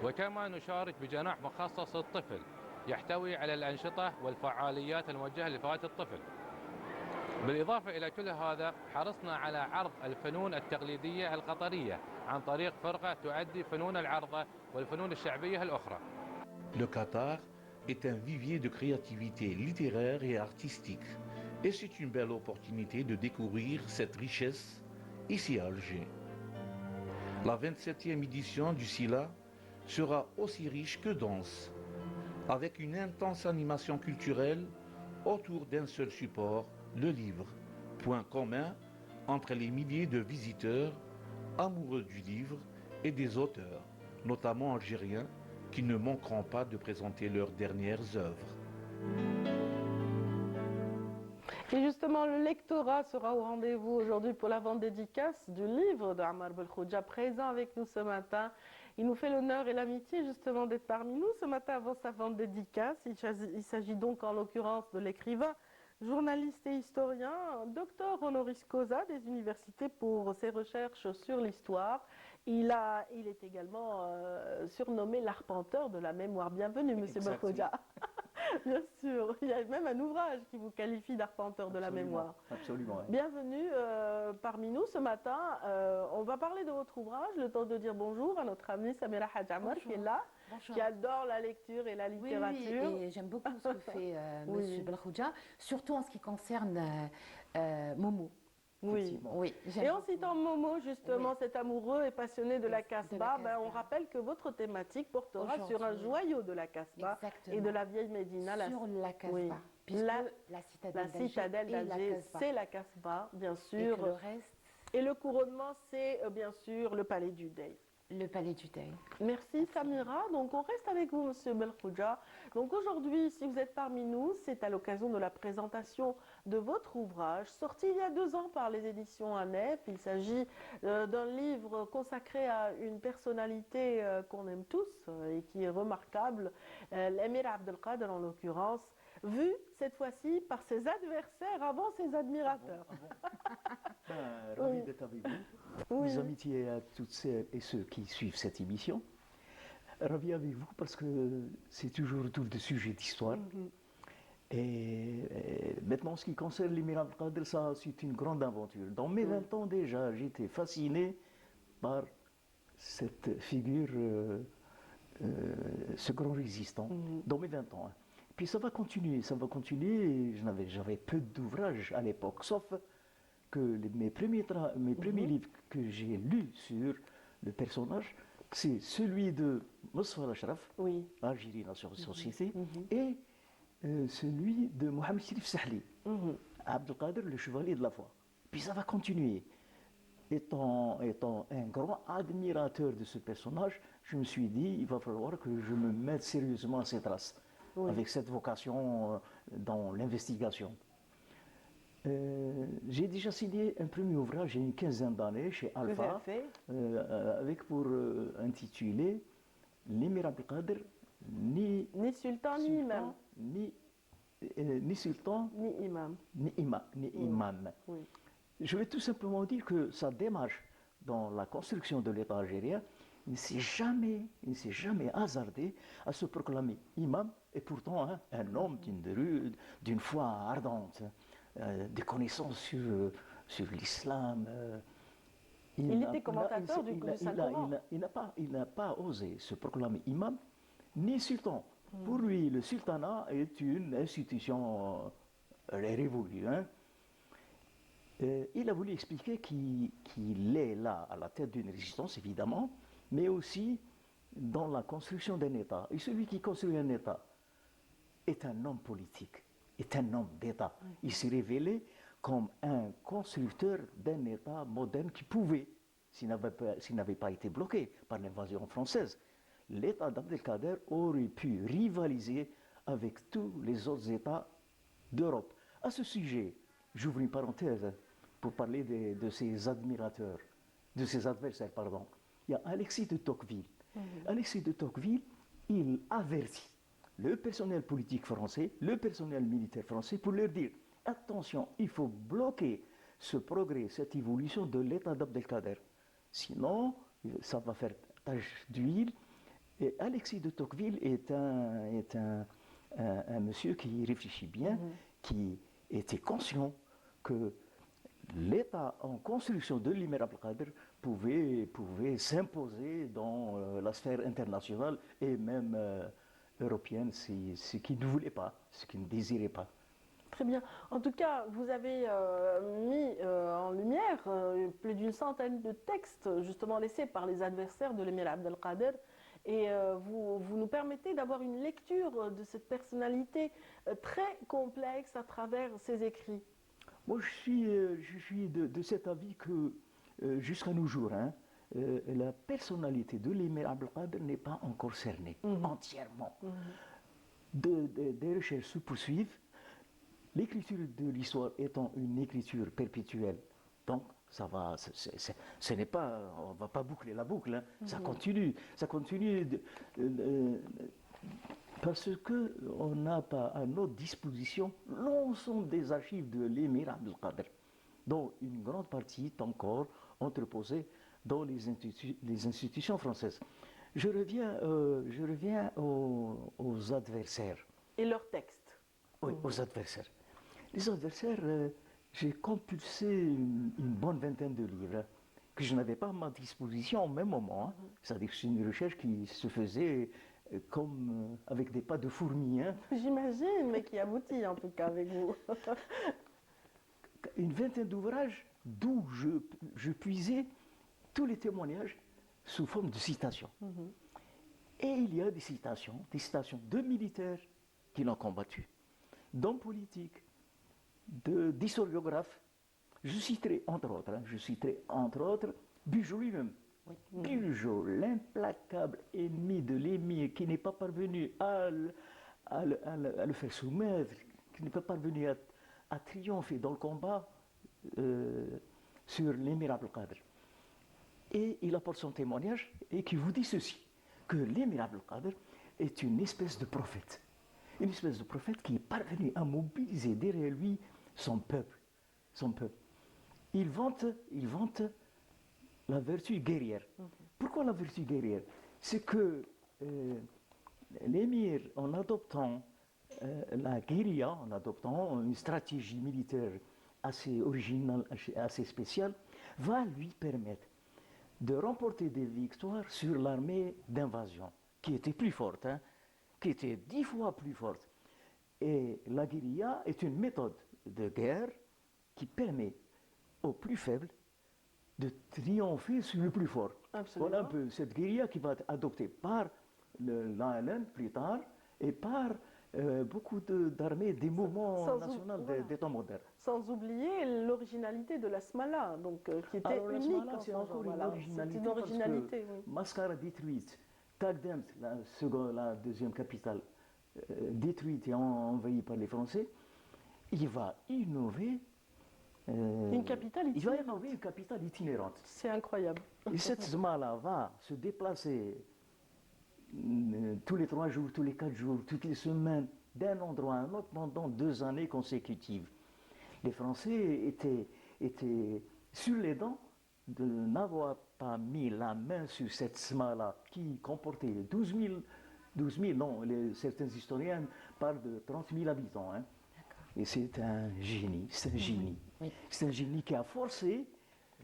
وكما نشارك بجناح مخصص للطفل يحتوي على الأنشطة والفعاليات الموجهة لفئات الطفل. بالإضافة إلى كل هذا حرصنا على عرض الفنون التقليدية القطرية عن طريق فرقة تؤدي فنون العرضة والفنون الشعبية الأخرى. Le Qatar est un vivier de créativité littéraire et artistique, et c'est une belle opportunité de découvrir cette richesse ici à Alger. La 27e édition du SILA sera aussi riche que dense, avec une intense animation culturelle autour d'un seul support, le livre, point commun entre les milliers de visiteurs amoureux du livre et des auteurs, notamment algériens, qui ne manqueront pas de présenter leurs dernières œuvres. Et justement, le lectorat sera au rendez-vous aujourd'hui pour la vente dédicace du livre d'Ammar Belkhouja, présent avec nous ce matin. Il nous fait l'honneur et l'amitié justement d'être parmi nous ce matin avant sa vente dédicace. Il s'agit donc en l'occurrence de l'écrivain, journaliste et historien, docteur honoris causa des universités pour ses recherches sur l'histoire. Il est également surnommé l'arpenteur de la mémoire. Bienvenue, Monsieur Belkhouja. Bien sûr, il y a même un ouvrage qui vous qualifie d'arpenteur de la mémoire. Absolument. Oui. Bienvenue parmi nous ce matin. On va parler de votre ouvrage, le temps de dire bonjour à notre amie Samira Hadjamar qui est là, qui adore la lecture et la littérature. Oui, et j'aime beaucoup ce que fait Monsieur Belkhouja, surtout en ce qui concerne Momo. Oui. Oui. Et en citant Momo, justement, cet amoureux et passionné de la Casbah, on rappelle que votre thématique portera sur un joyau de la Casbah et de la vieille Médina. Sur la Casbah. Oui. La citadelle d'Alger, c'est la Casbah, bien sûr. Et le reste. Et le couronnement, c'est bien sûr le palais du Dey. Le palais du Dey. Merci Samira. Donc on reste avec vous, Monsieur Belkhouja. Donc aujourd'hui, si vous êtes parmi nous, c'est à l'occasion de la présentation de votre ouvrage, sorti il y a 2 ans par les éditions ANEF. Il s'agit d'un livre consacré à une personnalité qu'on aime tous et qui est remarquable, l'émir Abdelkader en l'occurrence, vu cette fois-ci par ses adversaires avant ses admirateurs. Ravi d'être avec vous. Mes amitiés à toutes celles et ceux qui suivent cette émission. Ravi avec vous parce que c'est toujours autour de sujets d'histoire. Et maintenant, en ce qui concerne l'émir Abdelkader, ça c'est une grande aventure. Dans mes 20 ans déjà, j'étais fasciné par cette figure, ce grand résistant, dans mes 20 ans. Puis ça va continuer. J'avais peu d'ouvrages à l'époque, sauf que mes premiers livres que j'ai lus sur le personnage c'est celui de Mosfar Ashraf, Algérie Nation Société, et celui de Mohamed Chérif Sahli, Abdelkader, le chevalier de la foi. Puis ça va continuer. Étant un grand admirateur de ce personnage, je me suis dit, il va falloir que je me mette sérieusement à ses traces, avec cette vocation dans l'investigation. J'ai déjà signé un premier ouvrage il y a une quinzaine d'années chez Alpha, avec pour intitulé L'émir Abdelkader, ni sultan ni imam. Ni sultan ni imam. Je vais tout simplement dire que sa démarche dans la construction de l'État algérien ne s'est jamais hasardé à se proclamer imam, et pourtant un homme d'une foi ardente, des connaissances sur l'islam. Il était commentateur du Saint-Coran. Il n'a pas osé se proclamer imam ni sultan. Pour lui, le sultanat est une institution révolue. Il a voulu expliquer qu'il est là à la tête d'une résistance, évidemment, mais aussi dans la construction d'un État. Et celui qui construit un État est un homme politique, est un homme d'État. Il s'est révélé comme un constructeur d'un État moderne qui pouvait, s'il n'avait pas été bloqué par l'invasion française, l'État d'Abdelkader aurait pu rivaliser avec tous les autres États d'Europe. À ce sujet, j'ouvre une parenthèse pour parler de ses admirateurs, de ses adversaires, pardon. Il y a Alexis de Tocqueville. Alexis de Tocqueville, il avertit le personnel politique français, le personnel militaire français, pour leur dire attention, il faut bloquer ce progrès, cette évolution de l'État d'Abdelkader. Sinon, ça va faire tache d'huile. Et Alexis de Tocqueville est un monsieur qui réfléchit bien, qui était conscient que l'État en construction de l'émir Abdelkader pouvait s'imposer dans la sphère internationale et même européenne, ce qu'il ne voulait pas, ce qu'il ne désirait pas. Très bien. En tout cas, vous avez mis en lumière plus d'une centaine de textes justement laissés par les adversaires de l'émir Abdelkader. Et vous nous permettez d'avoir une lecture de cette personnalité très complexe à travers ses écrits. Moi, je suis de cet avis que jusqu'à nos jours, la personnalité de l'émir Abdelkader n'est pas encore cernée entièrement. Des recherches se poursuivent. L'écriture de l'histoire étant une écriture perpétuelle, donc ça va, ce n'est pas, on ne va pas boucler la boucle, ça continue parce qu'on n'a pas à notre disposition l'ensemble des archives de l'émir Abdelkader, dont une grande partie est encore entreposée dans les institutions françaises. Je reviens aux adversaires. Et leurs textes. Oui, aux adversaires. Les adversaires, j'ai compulsé une bonne vingtaine de livres que je n'avais pas à ma disposition au même moment. C'est-à-dire que c'est une recherche qui se faisait comme avec des pas de fourmis. J'imagine, mais qui aboutit en tout cas avec vous. Une vingtaine d'ouvrages d'où je puisais tous les témoignages sous forme de citations. Et il y a des citations de militaires qui l'ont combattu, d'hommes politiques, d'historiographes. Je citerai entre autres Bugeaud lui-même. Bugeaud, l'implacable ennemi de l'émir, qui n'est pas parvenu à le faire soumettre, qui n'est pas parvenu à triompher dans le combat sur l'émir Abdelkader. Et il apporte son témoignage et qui vous dit ceci, que l'émir Abdelkader est une espèce de prophète. Une espèce de prophète qui est parvenu à mobiliser derrière lui son peuple. Il vante la vertu guerrière. Pourquoi la vertu guerrière? C'est que l'émir, en adoptant la guérilla, en adoptant une stratégie militaire assez originale, assez spéciale, va lui permettre de remporter des victoires sur l'armée d'invasion, qui était plus forte, qui était 10 fois plus forte. Et la guérilla est une méthode de guerre qui permet aux plus faibles de triompher sur le plus fort. Absolument. Voilà un peu cette guérilla qui va être adoptée par l'ALN plus tard et par beaucoup d'armées des mouvements nationaux des temps modernes. Sans oublier l'originalité de la Smala, donc, qui était Alors, unique. la Smala, c'est encore une originalité. C'est une originalité, oui. Mascara détruite, Tagdemt, la deuxième capitale, détruite et envahie par les Français, il va innover. Une capitale itinérante. Il va innover une capitale itinérante. C'est incroyable. Et cette Smala va se déplacer tous les 3 jours, tous les 4 jours, toutes les semaines, d'un endroit à un autre pendant 2 années consécutives. Les Français étaient sur les dents de n'avoir pas mis la main sur cette Smala qui comportait 12 000, non, certains historiens parlent de 30 000 habitants. Hein. Et c'est un génie, c'est un génie. Oui. C'est un génie qui a forcé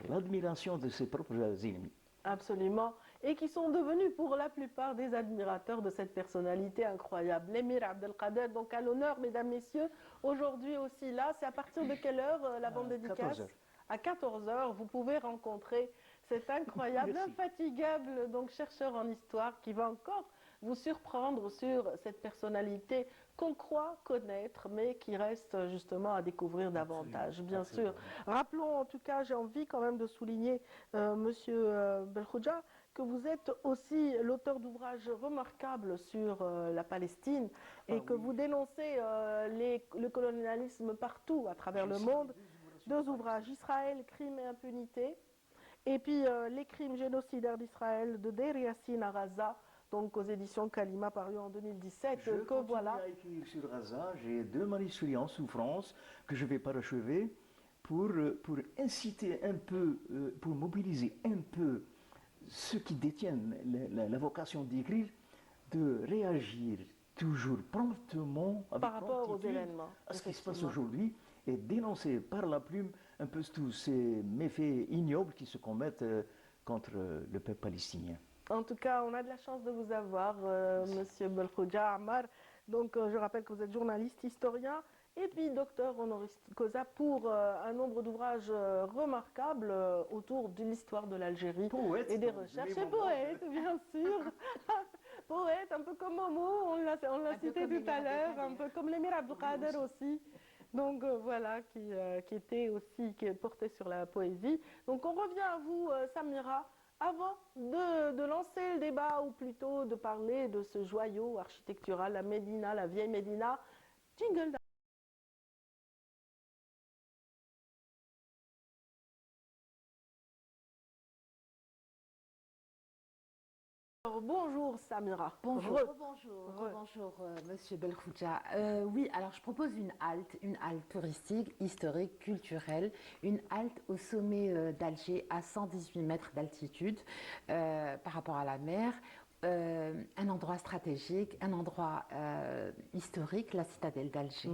l'admiration de ses propres ennemis. Absolument. Et qui sont devenus pour la plupart des admirateurs de cette personnalité incroyable. L'émir Abdelkader, donc à l'honneur, mesdames, messieurs, aujourd'hui aussi là. C'est à partir de quelle heure la bande dédicace? 14 heures. À 14 heures, vous pouvez rencontrer cet incroyable, infatigable donc, chercheur en histoire qui va encore vous surprendre sur cette personnalité qu'on croit connaître, mais qui reste justement à découvrir davantage, bien sûr. Rappelons en tout cas, j'ai envie quand même de souligner, Monsieur Belkhouja, que vous êtes aussi l'auteur d'ouvrages remarquables sur la Palestine et que vous dénoncez le colonialisme partout à travers le monde. 2 ouvrages, Israël, crimes et impunité, et puis les crimes génocidaires d'Israël de Deir Yassin à Gaza, donc aux éditions Kalima, paru en 2017. Je continue à écrire sur Gaza. J'ai 2 manuscrits en souffrance que je vais parachever pour inciter un peu, pour mobiliser un peu ceux qui détiennent la vocation d'écrire, de réagir toujours promptement, avec par rapport aux promptitude, événements, à ce qui se passe aujourd'hui et dénoncer par la plume un peu tous ces méfaits ignobles qui se commettent contre le peuple palestinien. En tout cas, on a de la chance de vous avoir, Monsieur Belkhouja Ammar. Donc, je rappelle que vous êtes journaliste, historien, et puis docteur honoris causa pour un nombre d'ouvrages remarquables autour de l'histoire de l'Algérie et des recherches. Et poète, bien sûr. Poète, un peu comme Momo, on l'a cité tout à l'heure, un peu comme l'émir Abdelkader aussi. Donc voilà, qui était aussi, qui portait sur la poésie. Donc on revient à vous, Samira. Avant de lancer le débat, ou plutôt de parler de ce joyau architectural, la Médina, la vieille Médina, jingle. Bonjour Samira. Bonjour, bonjour Monsieur Belkhouja. Oui, alors je propose une halte touristique, historique, culturelle, une halte au sommet d'Alger à 118 mètres d'altitude par rapport à la mer. Un endroit stratégique, un endroit historique, la citadelle d'Alger,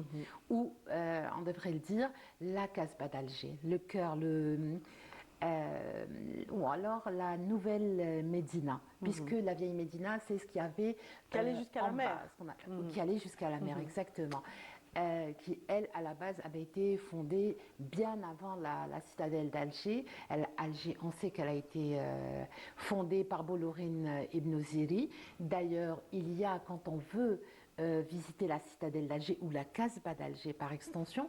ou on devrait le dire, la Casbah d'Alger, le cœur, ou alors la nouvelle Médina, puisque la vieille Médina, c'est ce qui avait qui allait jusqu'à la mer, qui allait jusqu'à la mer, exactement, qui elle à la base avait été fondée bien avant la citadelle d'Alger. Alger, on sait qu'elle a été fondée par Bolorin Ibn Ziri. D'ailleurs, il y a, quand on veut visiter la citadelle d'Alger ou la Casbah d'Alger par extension,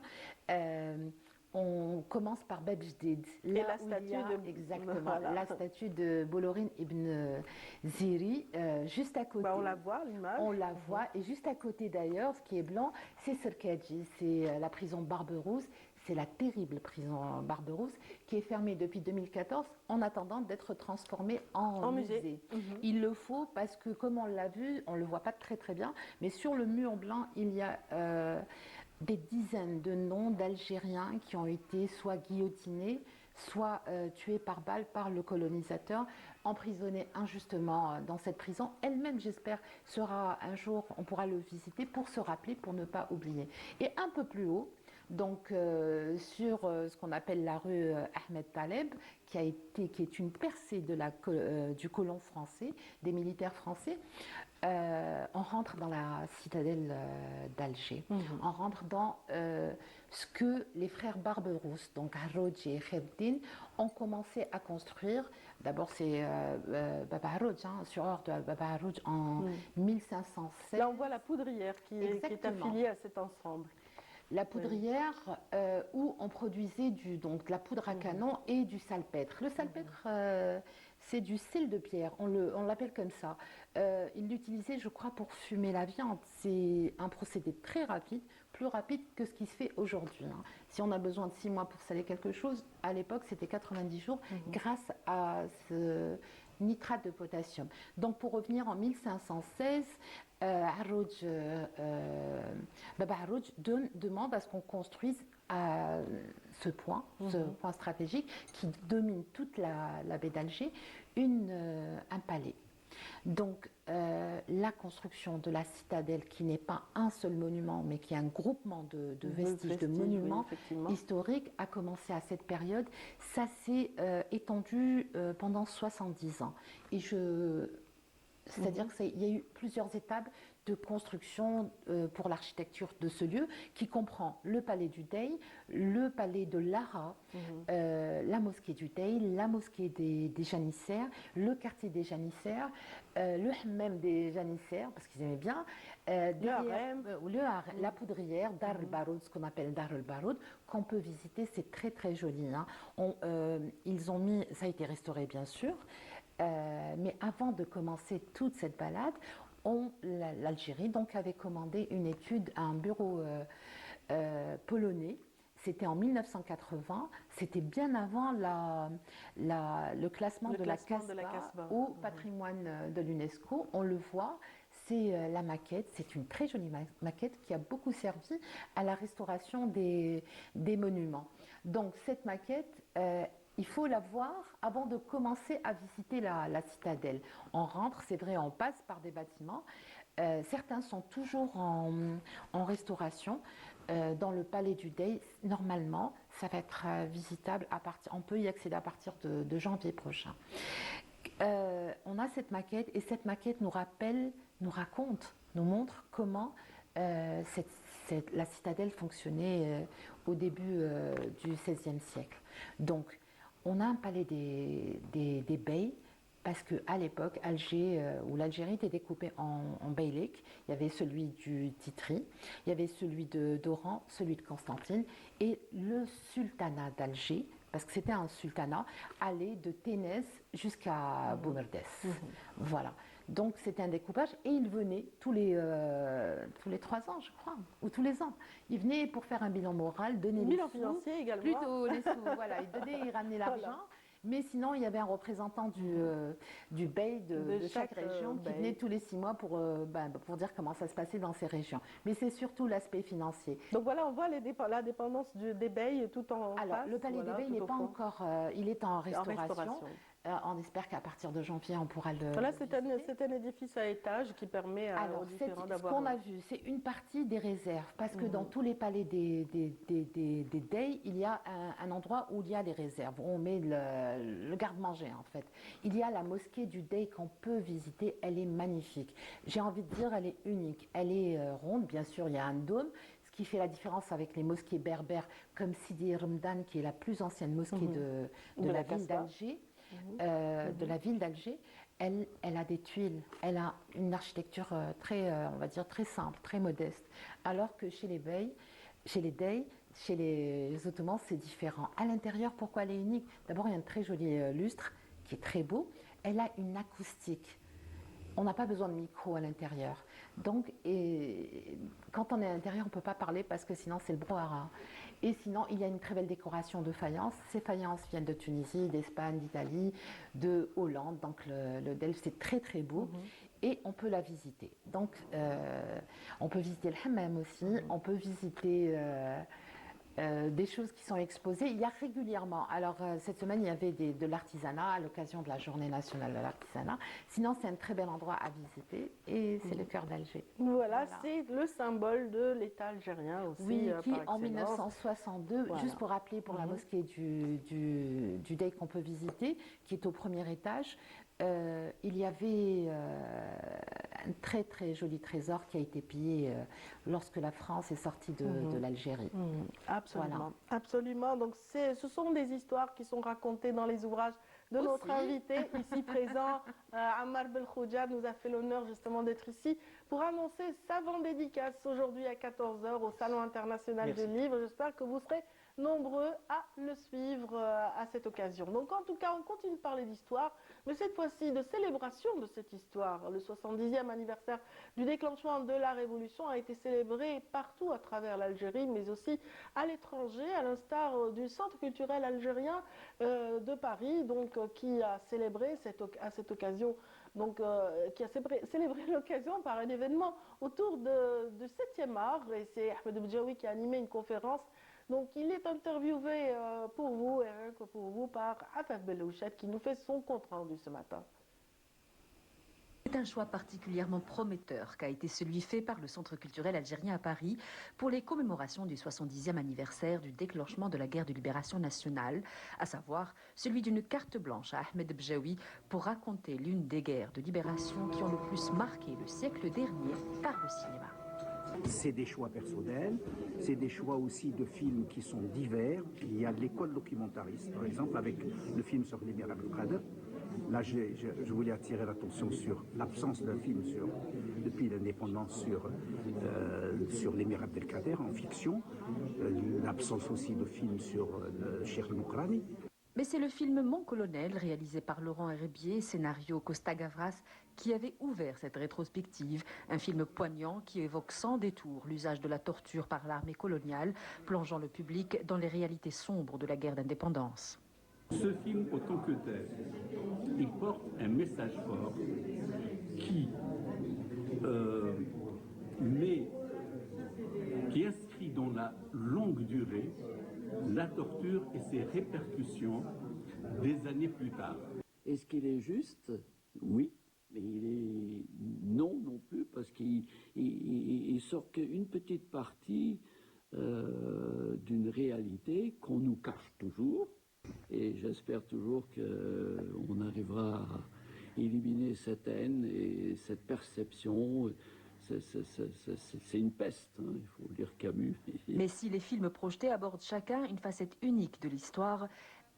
on commence par Bab Jdid. Et la statue exactement, voilà. La statue de Bolorin Ibn Ziri, juste à côté. On la voit, l'image. On la voit, et juste à côté d'ailleurs, ce qui est blanc, c'est Serkadji, c'est la prison Barberousse. C'est la terrible prison Barberousse qui est fermée depuis 2014 en attendant d'être transformée en musée. Il le faut parce que, comme on l'a vu, on ne le voit pas très très bien, mais sur le mur blanc, il y a des dizaines de noms d'Algériens qui ont été soit guillotinés, soit tués par balle par le colonisateur, emprisonnés injustement dans cette prison. Elle-même, j'espère, sera un jour, on pourra le visiter pour se rappeler, pour ne pas oublier. Et un peu plus haut, donc sur ce qu'on appelle la rue Ahmed Taleb, qui est une percée du colon français, des militaires français. On rentre dans la citadelle d'Alger. On rentre dans ce que les frères Barberousse, donc Harrouj et Kherdin, ont commencé à construire. D'abord, c'est Baba Harrouj, sur ordre de Baba Harrouj en 1516. Là, on voit la poudrière qui est affiliée à cet ensemble. La poudrière où on produisait de la poudre à canon et du salpêtre. Le salpêtre, c'est du sel de pierre, on l'appelle comme ça. Il l'utilisait, je crois, pour fumer la viande. C'est un procédé très rapide, plus rapide que ce qui se fait aujourd'hui. Si on a besoin de 6 mois pour saler quelque chose, à l'époque, c'était 90 jours grâce à ce nitrate de potassium. Donc, pour revenir en 1516, Baba Harrouj demande à ce qu'on construise à ce point stratégique qui domine toute la baie d'Alger, un palais. Donc la construction de la citadelle, qui n'est pas un seul monument, mais qui est un groupement de vestiges, de monuments historiques, a commencé à cette période. Ça s'est étendu pendant 70 ans. Et c'est-à-dire qu'il y a eu plusieurs étapes de construction pour l'architecture de ce lieu, qui comprend le palais du Dey, le palais de Lara, la mosquée du Dey, la mosquée des Janissaires, le quartier des Janissaires, le hammam des Janissaires, parce qu'ils aimaient bien, la poudrière, Dar el-Baroud, ce qu'on appelle Dar el-Baroud, qu'on peut visiter, c'est très très joli. Ils ont mis, ça a été restauré bien sûr, mais avant de commencer toute cette balade, l'Algérie donc avait commandé une étude à un bureau polonais. C'était en 1980, c'était bien avant le classement de la Casbah au patrimoine de l'UNESCO. On le voit, c'est la maquette, c'est une très jolie maquette qui a beaucoup servi à la restauration des monuments. Donc cette maquette, il faut la voir avant de commencer à visiter la citadelle. On rentre, c'est vrai, on passe par des bâtiments. Certains sont toujours en restauration. Dans le palais du Dey, normalement, ça va être visitable on peut y accéder à partir de janvier prochain. On a cette maquette, et cette maquette nous montre comment la citadelle fonctionnait au début du XVIe siècle. Donc, on a un palais des beys, parce qu'à l'époque, où l'Algérie était découpée en beyliks, il y avait celui du Titri, il y avait celui d'Oran, celui de Constantine, et le sultanat d'Alger, parce que c'était un sultanat, allait de Ténès jusqu'à Boumerdès. Voilà. Donc c'était un découpage, et il venait tous les 3 ans, je crois, ou tous les ans. Il venait pour faire un bilan moral, donner les sous, financier également. Plutôt les sous, voilà, il ramenait l'argent. Voilà. Mais sinon, il y avait un représentant du bey de chaque région qui venait tous les 6 mois pour dire comment ça se passait dans ces régions. Mais c'est surtout l'aspect financier. Donc voilà, on voit la dépendance des beys tout en Alors, face, le palais des beys n'est pas encore... il est en restauration. On espère qu'à partir de janvier, on pourra le... Voilà, c'est un édifice à étage qui permet aux différents d'avoir... Ce qu'on a vu, c'est une partie des réserves, parce que dans tous les palais des Dey, il y a un endroit où il y a des réserves, où on met le garde-manger, en fait. Il y a la mosquée du Dey qu'on peut visiter, elle est magnifique. J'ai envie de dire, elle est unique. Elle est ronde, bien sûr, il y a un dôme, ce qui fait la différence avec les mosquées berbères, comme Sidi Ramdan, qui est la plus ancienne mosquée de la ville d'Alger. De la ville d'Alger, elle a des tuiles, elle a une architecture très, on va dire, très simple, très modeste. Alors que chez les Dey, chez les Ottomans, c'est différent. À l'intérieur, pourquoi elle est unique? D'abord, il y a un très joli lustre qui est très beau. Elle a une acoustique. On n'a pas besoin de micro à l'intérieur. Donc, quand on est à l'intérieur, on ne peut pas parler parce que sinon, c'est le brouhaha. Et sinon, il y a une très belle décoration de faïences. Ces faïences viennent de Tunisie, d'Espagne, d'Italie, de Hollande. Donc, le Delft, c'est très, très beau. Et on peut la visiter. Donc, on peut visiter le hammam aussi. On peut visiter des choses qui sont exposées. Il y a régulièrement, alors cette semaine il y avait de l'artisanat à l'occasion de la journée nationale de l'artisanat. Sinon c'est un très bel endroit à visiter et c'est le cœur d'Alger. Voilà, c'est le symbole de l'État algérien aussi. Oui, qui par en excellence. 1962, Voilà. juste pour rappeler pour la mosquée du Dey qu'on peut visiter, qui est au premier étage, il y avait un très très joli trésor qui a été pillé lorsque la France est sortie de l'Algérie. Absolument, Voilà. absolument. Donc ce sont des histoires qui sont racontées dans les ouvrages de notre invité ici présent. Ammar Belkhoudja nous a fait l'honneur justement d'être ici pour annoncer sa vente dédicace aujourd'hui à 14h au Salon international du livre. J'espère que vous serez nombreux à le suivre à cette occasion. Donc en tout cas, on continue de parler d'histoire, mais cette fois-ci de célébration de cette histoire. Le 70e anniversaire du déclenchement de la Révolution a été célébré partout à travers l'Algérie, mais aussi à l'étranger, à l'instar du Centre culturel algérien de Paris, donc qui a célébré à cette occasion, donc qui a célébré l'occasion par un événement autour du 7e art, et c'est Ahmed Bdjaoui qui a animé une conférence. Donc il est interviewé pour vous et rien que pour vous par Afaf Belouchet qui nous fait son compte rendu ce matin. C'est un choix particulièrement prometteur qu'a été celui fait par le Centre culturel algérien à Paris pour les commémorations du 70e anniversaire du déclenchement de la guerre de libération nationale, à savoir celui d'une carte blanche à Ahmed Bdjaoui pour raconter l'une des guerres de libération qui ont le plus marqué le siècle dernier par le cinéma. C'est des choix personnels, c'est des choix aussi de films qui sont divers. Il y a l'école documentariste, par exemple, avec le film sur l'émir Abdelkader. Là, je voulais attirer l'attention sur l'absence d'un film depuis l'indépendance sur l'émir Abdelkader en fiction, l'absence aussi de films sur le Cheikh Mokrani. Mais c'est le film Mon colonel, réalisé par Laurent Herbier, scénario Costa Gavras, qui avait ouvert cette rétrospective. Un film poignant qui évoque sans détour l'usage de la torture par l'armée coloniale, plongeant le public dans les réalités sombres de la guerre d'indépendance. Ce film, autant que tel, il porte un message fort qui inscrit dans la longue durée la torture et ses répercussions des années plus tard. Est-ce qu'il est juste? Oui, mais il est non plus, parce qu'il sort qu'une petite partie d'une réalité qu'on nous cache toujours, et j'espère toujours qu'on arrivera à éliminer cette haine et cette perception. C'est une peste, hein, il faut lire Camus. Mais si les films projetés abordent chacun une facette unique de l'histoire,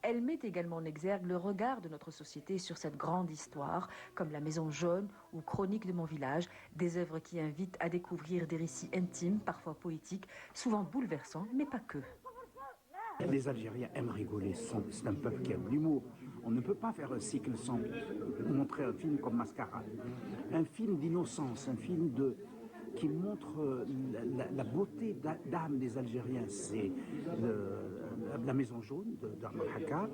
elle met également en exergue le regard de notre société sur cette grande histoire, comme La Maison jaune ou Chronique de mon village, des œuvres qui invitent à découvrir des récits intimes, parfois poétiques, souvent bouleversants, mais pas que. Les Algériens aiment rigoler, c'est un peuple qui aime l'humour. On ne peut pas faire un cycle sans montrer un film comme Mascarade. Un film d'innocence, un film qui montre la beauté d'âme des Algériens. C'est La Maison jaune d'Armand Hakka.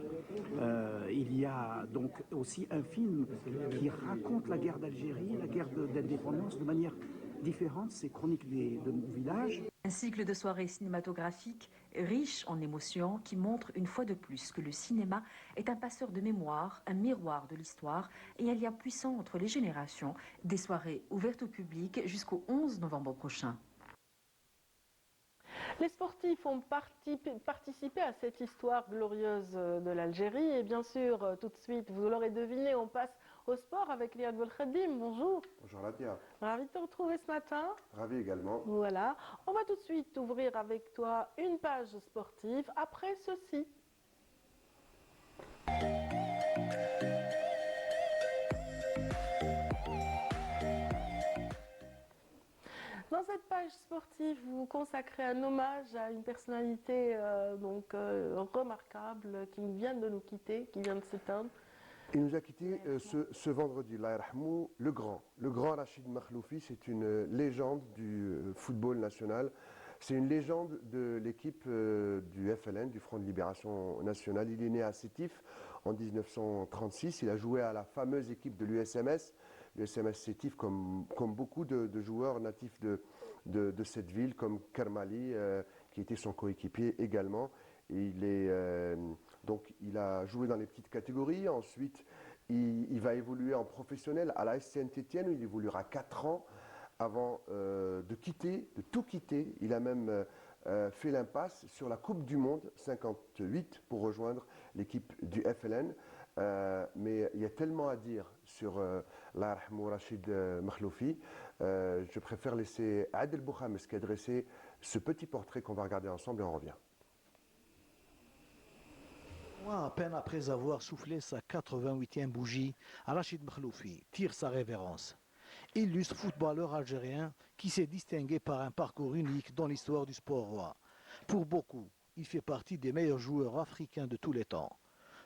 Il y a donc aussi un film qui raconte la guerre d'Algérie, la guerre d'indépendance de manière différente, c'est Chronique de mon village. Un cycle de soirées cinématographiques riche en émotions qui montre une fois de plus que le cinéma est un passeur de mémoire, un miroir de l'histoire et un lien puissant entre les générations. Des soirées ouvertes au public jusqu'au 11 novembre prochain. Les sportifs ont participé à cette histoire glorieuse de l'Algérie et bien sûr, tout de suite, vous l'aurez deviné, on passe au sport avec Liad Belkhadim. Bonjour. Bonjour Nadia. Ravi de te retrouver ce matin. Ravi également. Voilà. On va tout de suite ouvrir avec toi une page sportive après ceci. Dans cette page sportive, vous consacrez un hommage à une personnalité remarquable qui vient de nous quitter, qui vient de s'éteindre. Il nous a quittés ce vendredi, Allah yarhamou, le grand Rachid Makhloufi. C'est une légende du football national. C'est une légende de l'équipe du FLN, du Front de Libération Nationale. Il est né à Sétif en 1936. Il a joué à la fameuse équipe de l'USMS. L'USMS Sétif, comme beaucoup de joueurs natifs de cette ville, comme Kermali. qui était son coéquipier également. Donc il a joué dans les petites catégories. Ensuite, il va évoluer en professionnel à l'AS Saint-Étienne où il évoluera 4 ans avant de tout quitter. Il a même fait l'impasse sur la Coupe du Monde 58 pour rejoindre l'équipe du FLN. Mais il y a tellement à dire sur Allah yarhamou Rachid Makhloufi. Je préfère laisser Adel Bouhames qui a dressé ce petit portrait qu'on va regarder ensemble et on revient. À peine après avoir soufflé sa 88e bougie, Rachid Makhloufi tire sa révérence. Illustre footballeur algérien qui s'est distingué par un parcours unique dans l'histoire du sport roi. Pour beaucoup, il fait partie des meilleurs joueurs africains de tous les temps.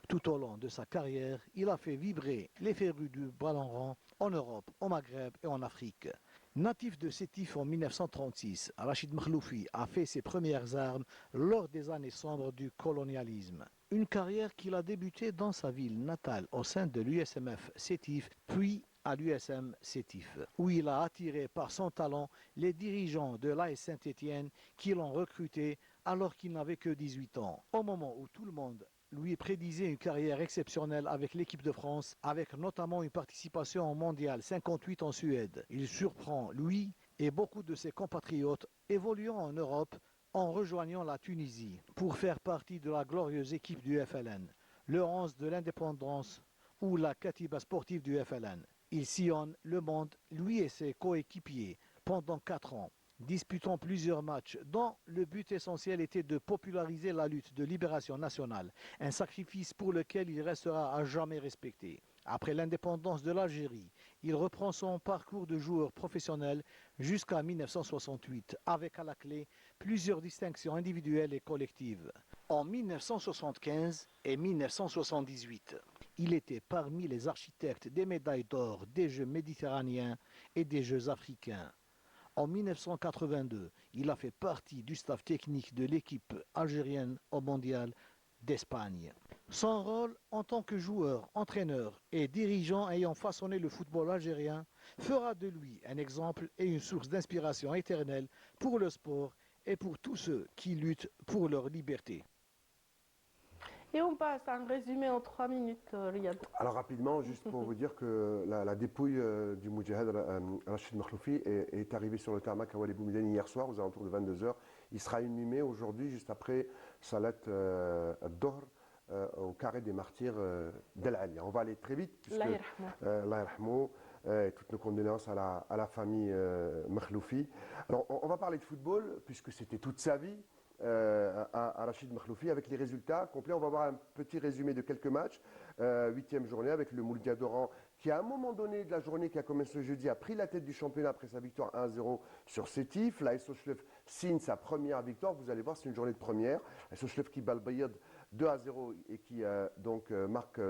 Tout au long de sa carrière, il a fait vibrer les férus du ballon rond en Europe, au Maghreb et en Afrique. Natif de Sétif en 1936, Rachid Makhloufi a fait ses premières armes lors des années sombres du colonialisme. Une carrière qu'il a débutée dans sa ville natale au sein de l'USMF Sétif, puis à l'USM Sétif, où il a attiré par son talent les dirigeants de l'AS Saint-Étienne qui l'ont recruté alors qu'il n'avait que 18 ans. Au moment où tout le monde lui prédisait une carrière exceptionnelle avec l'équipe de France, avec notamment une participation au Mondial 58 en Suède. Il surprend, lui et beaucoup de ses compatriotes évoluant en Europe en rejoignant la Tunisie pour faire partie de la glorieuse équipe du FLN, le 11 de l'indépendance ou la Katiba sportive du FLN. Il sillonne le monde, lui et ses coéquipiers, pendant 4 ans, disputant plusieurs matchs dont le but essentiel était de populariser la lutte de libération nationale, un sacrifice pour lequel il restera à jamais respecté. Après l'indépendance de l'Algérie, il reprend son parcours de joueur professionnel jusqu'à 1968, avec à la clé plusieurs distinctions individuelles et collectives. En 1975 et 1978, il était parmi les architectes des médailles d'or des Jeux méditerranéens et des Jeux africains. En 1982, il a fait partie du staff technique de l'équipe algérienne au Mondial d'Espagne. Son rôle en tant que joueur, entraîneur et dirigeant ayant façonné le football algérien fera de lui un exemple et une source d'inspiration éternelle pour le sport et pour tous ceux qui luttent pour leur liberté. Et on passe à un résumé en 3 minutes, Riyad. Alors rapidement, juste pour vous dire que la dépouille du Moudjahid Rachid Makhloufi est arrivée sur le tarmac à Walid Boumidine hier soir aux alentours de 22h. Il sera inhumé aujourd'hui, juste après Salat al-Dohr, au carré des martyrs d'El Alia. On va aller très vite, puisque Allah yarhamou, toutes nos condoléances à la famille Makhloufi. Alors on va parler de football, puisque c'était toute sa vie. À Rachid Makhloufi avec les résultats complets. On va voir un petit résumé de quelques matchs. 8e journée avec le Mouloudia d'Oran qui à un moment donné de la journée qui a commencé ce jeudi a pris la tête du championnat après sa victoire 1-0 sur Sétif. La Sochlev signe sa première victoire. Vous allez voir, c'est une journée de première. La Sochlev qui bat le Bayad 2-0 et qui donc marque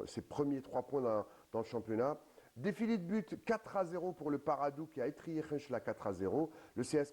ses premiers 3 points dans le championnat. Défilé de but 4-0 pour le Paradou qui a étrié Khenchla 4-0. Le CS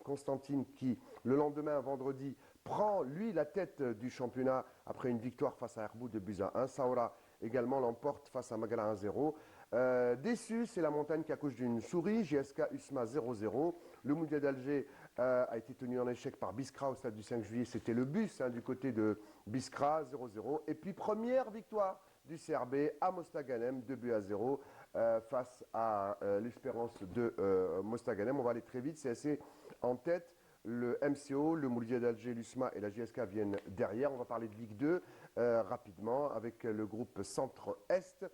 Constantine qui, le lendemain, vendredi, prend lui la tête du championnat après une victoire face à Herboud de buts à 1. Saoura également l'emporte face à Magala 1-0. Déçu, c'est la montagne qui accouche d'une souris. JSK USMA 0-0. Le Moudia d'Alger a été tenu en échec par Biskra au stade du 5 juillet. C'était le bus du côté de Biskra 0-0. Et puis première victoire du CRB à Mostaganem 2-0 face à l'Espérance de Mostaganem. On va aller très vite, c'est assez en tête. Le MCO, le Mouloudia d'Alger, l'USMA et la JSK viennent derrière. On va parler de Ligue 2 rapidement avec le groupe Centre-Est.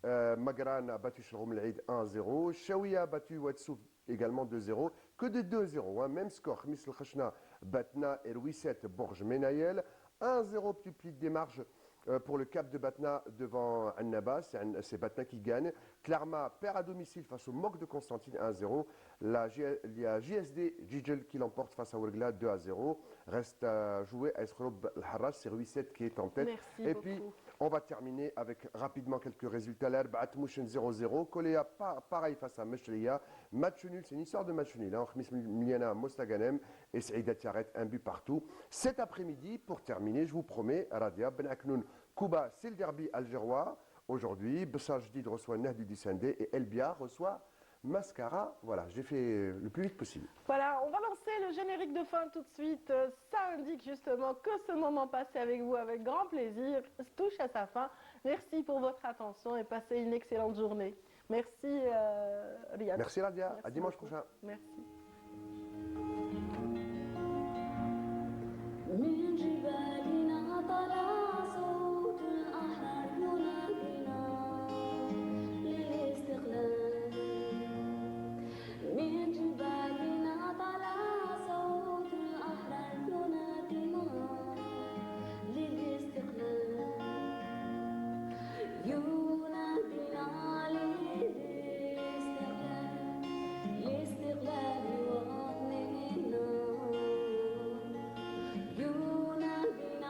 Magran a battu Shalom Laïd 1-0. Chaouia a battu Ouadsouf également 2-0. Que de 2-0, même score. Khmis El Khachna, Batna et Louisset, Borj Menayel. 1-0, petit pli de démarche pour le Cap de Batna devant Annaba, c'est Batna qui gagne. Klarma perd à domicile face au Mok de Constantine 1-0. Il y a JSD Jijel qui l'emporte face à Ouergla 2-0. Reste à jouer à Eskhrob Al-Harraj, c'est Ruisset qui est en tête. Merci et beaucoup. Puis on va terminer avec rapidement quelques résultats. L'Arbaat Mouchen 0-0. Koléa pareil face à Meshlia. Match nul, c'est une histoire de match nul. Khmis Miliana Mostaganem et Saïda Tiaret, un but partout. Cet après-midi, pour terminer, je vous promets, Radia Ben Aknoun Kouba, c'est le derby algérois. Aujourd'hui, Bessar Jdid reçoit Nahdi Dissandé et Elbia reçoit mascara. Voilà, j'ai fait le plus vite possible. Voilà, on va lancer le générique de fin tout de suite. Ça indique justement que ce moment passé avec vous avec grand plaisir touche à sa fin. Merci pour votre attention et passez une excellente journée. Merci Riyad. Merci Radia, Merci à dimanche beaucoup. prochain. Merci. من جبالنا طلع صوت الأحرار ينادينا للاستقلال. من جبالنا طلع صوت الأحرار ينادينا للاستقلال. ينادينا للاستقلال، لاستقلال وطننا. ينادينا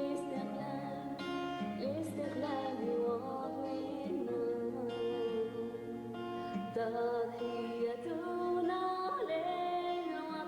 للاستقلال، لاستقلال وطننا. تضحي